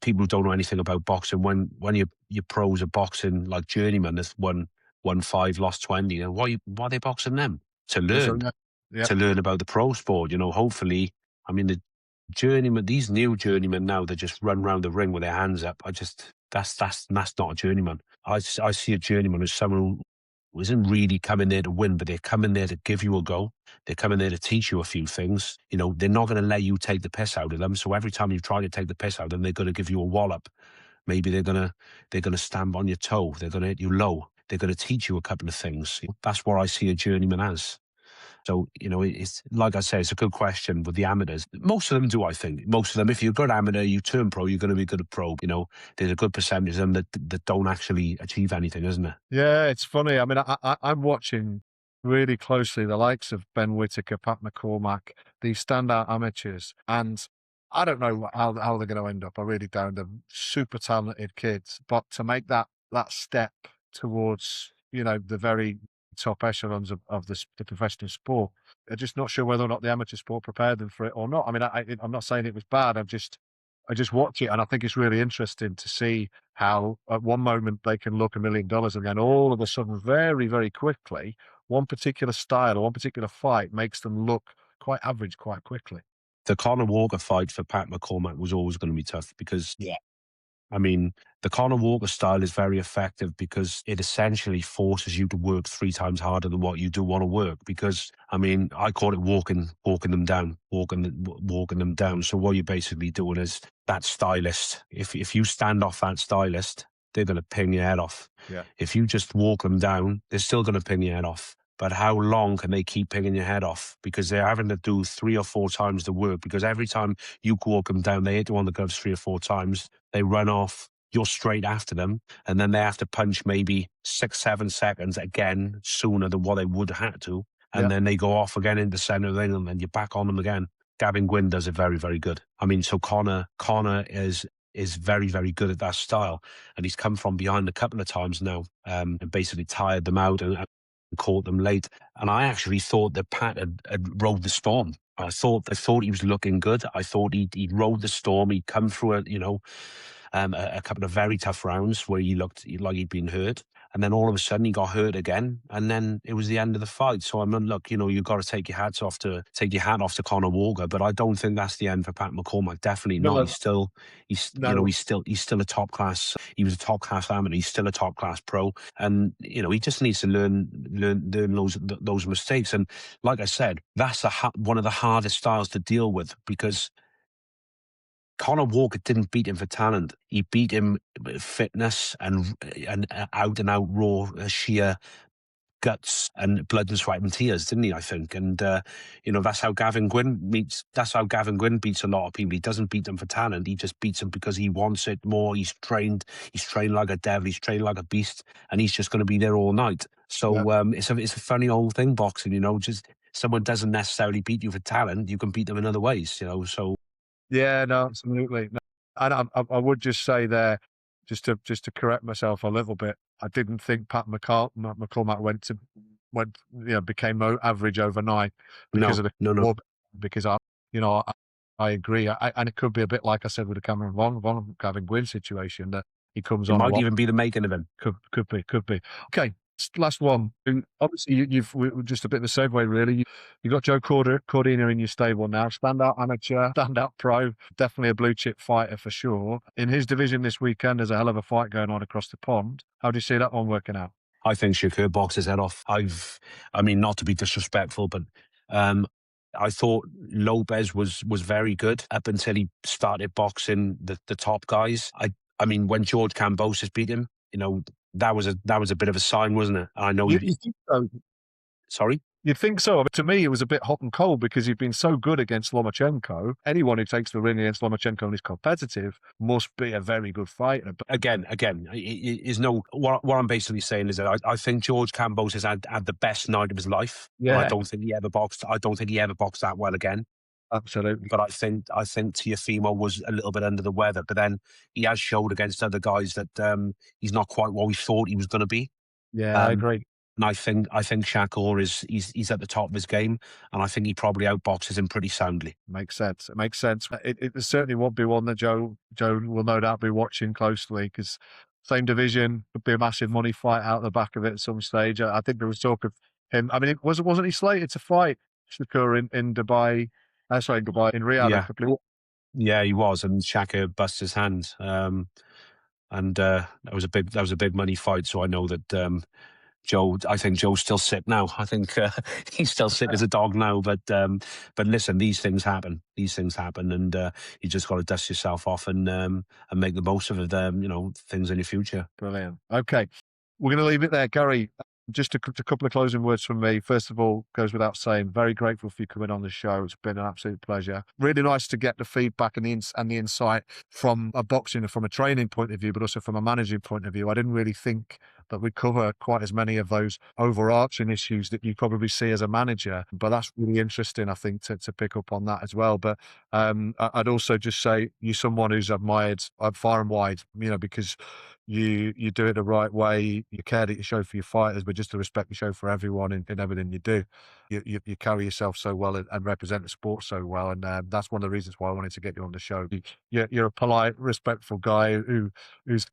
people who don't know anything about boxing, when your pros are boxing like journeyman, that's won 5, lost 20. And why are they boxing them? To learn, Yeah. to learn about the pro sport. Hopefully, I mean, the journeyman, these new journeymen now, they just run around the ring with their hands up. That's not a journeyman. I see a journeyman as someone who isn't really coming there to win, but they're coming there to give you a go. They're coming there to teach you a few things. They're not going to let you take the piss out of them. So every time you try to take the piss out of them, they're going to give you a wallop. Maybe they're gonna stamp on your toe. They're gonna hit you low. They're gonna teach you a couple of things. That's what I see a journeyman as. So, it's like I say, it's a good question with the amateurs. Most of them do, I think. Most of them, if you're a good amateur, you turn pro, you're going to be good at pro. There's a good percentage of them that don't actually achieve anything, isn't there? Yeah, it's funny. I mean, I'm watching really closely the likes of Ben Whittaker, Pat McCormack, these standout amateurs, and I don't know how they're going to end up. I really don't. They're super talented kids, but to make that step towards the very top echelons of the professional sport, I'm just not sure whether or not the amateur sport prepared them for it or not. I mean, I'm not saying it was bad. I just watch it, and I think it's really interesting to see how at one moment they can look $1 million, and then all of a sudden, very, very quickly, one particular style or one particular fight makes them look quite average quite quickly. The Conor Walker fight for Pat McCormack was always going to be tough because, I mean, the Conor Walker style is very effective because it essentially forces you to work 3 times harder than what you do want to work. Because, I mean, I call it walking them down, walking them down. So what you're basically doing is that stylist. If you stand off that stylist, they're going to ping your head off. Yeah. If you just walk them down, they're still going to ping your head off. But how long can they keep pinging your head off? Because they're having to do 3 or 4 times the work. Because every time you walk them down, they hit you on the gloves 3 or 4 times. They run off. You're straight after them. And then they have to punch maybe 6, 7 seconds again sooner than what they would have had to. And then they go off again in the center of the ring, and then you're back on them again. Gavin Gwynn does it very, very good. I mean, so Conor is very, very good at that style. And he's come from behind a couple of times now and basically tired them out and caught them late. And I actually thought that Pat had rode the storm. I thought he was looking good. I thought he'd rode the storm. He'd come through a couple of very tough rounds where he looked like he'd been hurt. And then all of a sudden he got hurt again, and then it was the end of the fight. So I mean, look, you've got to take your hat off to Conor Walker, but I don't think that's the end for Pat McCormack. Definitely not. No, no. He's still a top class. He was a top class amateur. He's still a top class pro, and he just needs to learn those mistakes. And like I said, that's one of the hardest styles to deal with, because Conor Walker didn't beat him for talent. He beat him with fitness and out and out raw sheer guts and blood and sweat and tears, didn't he? I think, and that's how Gavin Gwynn meets. That's how Gavin Gwynn beats a lot of people. He doesn't beat them for talent. He just beats them because he wants it more. He's trained. He's trained like a devil. He's trained like a beast, and he's just going to be there all night. So it's a funny old thing, boxing. Just someone doesn't necessarily beat you for talent. You can beat them in other ways. So. Yeah, no, absolutely. No. And I would just say there, just to correct myself a little bit, I didn't think Pat McCormack became average overnight because of the No. because I agree. And it could be a bit like I said with the Cameron Von Gavin Gwynn situation, that he comes It on a might lot. even be the making of him. Could be. Okay, last one. Obviously, we're just a bit of a segue, really. You got Joe Cordina in your stable now. Standout amateur, standout pro, definitely a blue chip fighter for sure. In his division this weekend, there's a hell of a fight going on across the pond. How do you see that one working out? I think Shakur boxed his head off. Not to be disrespectful, but I thought Lopez was very good up until he started boxing the top guys. I mean, when George Kambosos beat him, that was a bit of a sign, wasn't it? I know. You think so? Sorry? You'd think so. But to me, it was a bit hot and cold because he'd been so good against Lomachenko. Anyone who takes the ring against Lomachenko and is competitive must be a very good fighter. But Again, what I'm basically saying is that I think George Kambosos had the best night of his life. Yeah. And I don't think he ever boxed that well again. Absolutely. But I think Teofimo was a little bit under the weather. But then he has showed against other guys that he's not quite what we thought he was going to be. Yeah, I agree. And I think Shakur he's at the top of his game, and I think he probably outboxes him pretty soundly. Makes sense. It makes sense. It certainly won't be one that Joe will no doubt be watching closely, because same division, could be a massive money fight out the back of it at some stage. I think there was talk of him. I mean, wasn't he slated to fight Shakur in Dubai? In Riyadh. Yeah, he was, and Shakur bust his hand. And that was a big money fight. So I know that I think Joe's still sick now. I think he's still sick as a dog now. But listen, these things happen. And you just got to dust yourself off and make the most of it. Things in your future. Brilliant. Okay, we're going to leave it there, Gary. Just a couple of closing words from me. First of all, goes without saying, very grateful for you coming on the show. It's been an absolute pleasure. Really nice to get the feedback and the insight from a boxing and from a training point of view, but also from a managing point of view. I didn't really think that we'd cover quite as many of those overarching issues that you probably see as a manager. But that's really interesting, I think, to pick up on that as well. But I'd also just say you're someone who's admired far and wide, because you do it the right way. You care that you show for your fighters, but just the respect you show for everyone in everything you do. You carry yourself so well and represent the sport so well, and that's one of the reasons why I wanted to get you on the show. You're a polite, respectful guy who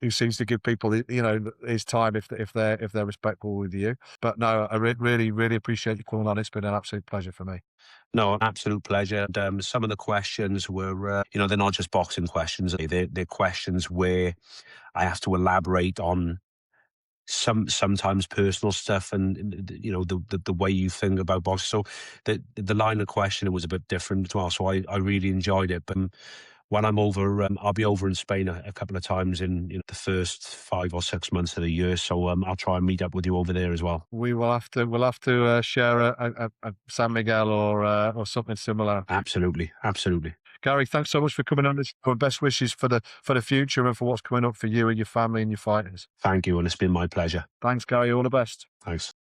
seems to give people his time if they're respectful with you. But no, I really appreciate you calling on. It's been an absolute pleasure for me. No, an absolute pleasure. And some of the questions were, they're not just boxing questions. They're questions where I have to elaborate on sometimes personal stuff and the way you think about boxing. So the line of questioning was a bit different as well. So I really enjoyed it. But when I'm over, I'll be over in Spain a couple of times in the first 5 or 6 months of the year. So I'll try and meet up with you over there as well. We'll have to share a San Miguel or something similar. Absolutely. Gary, thanks so much for coming on this. For best wishes for the future and for what's coming up for you and your family and your fighters. Thank you, and it's been my pleasure. Thanks, Gary. All the best. Thanks.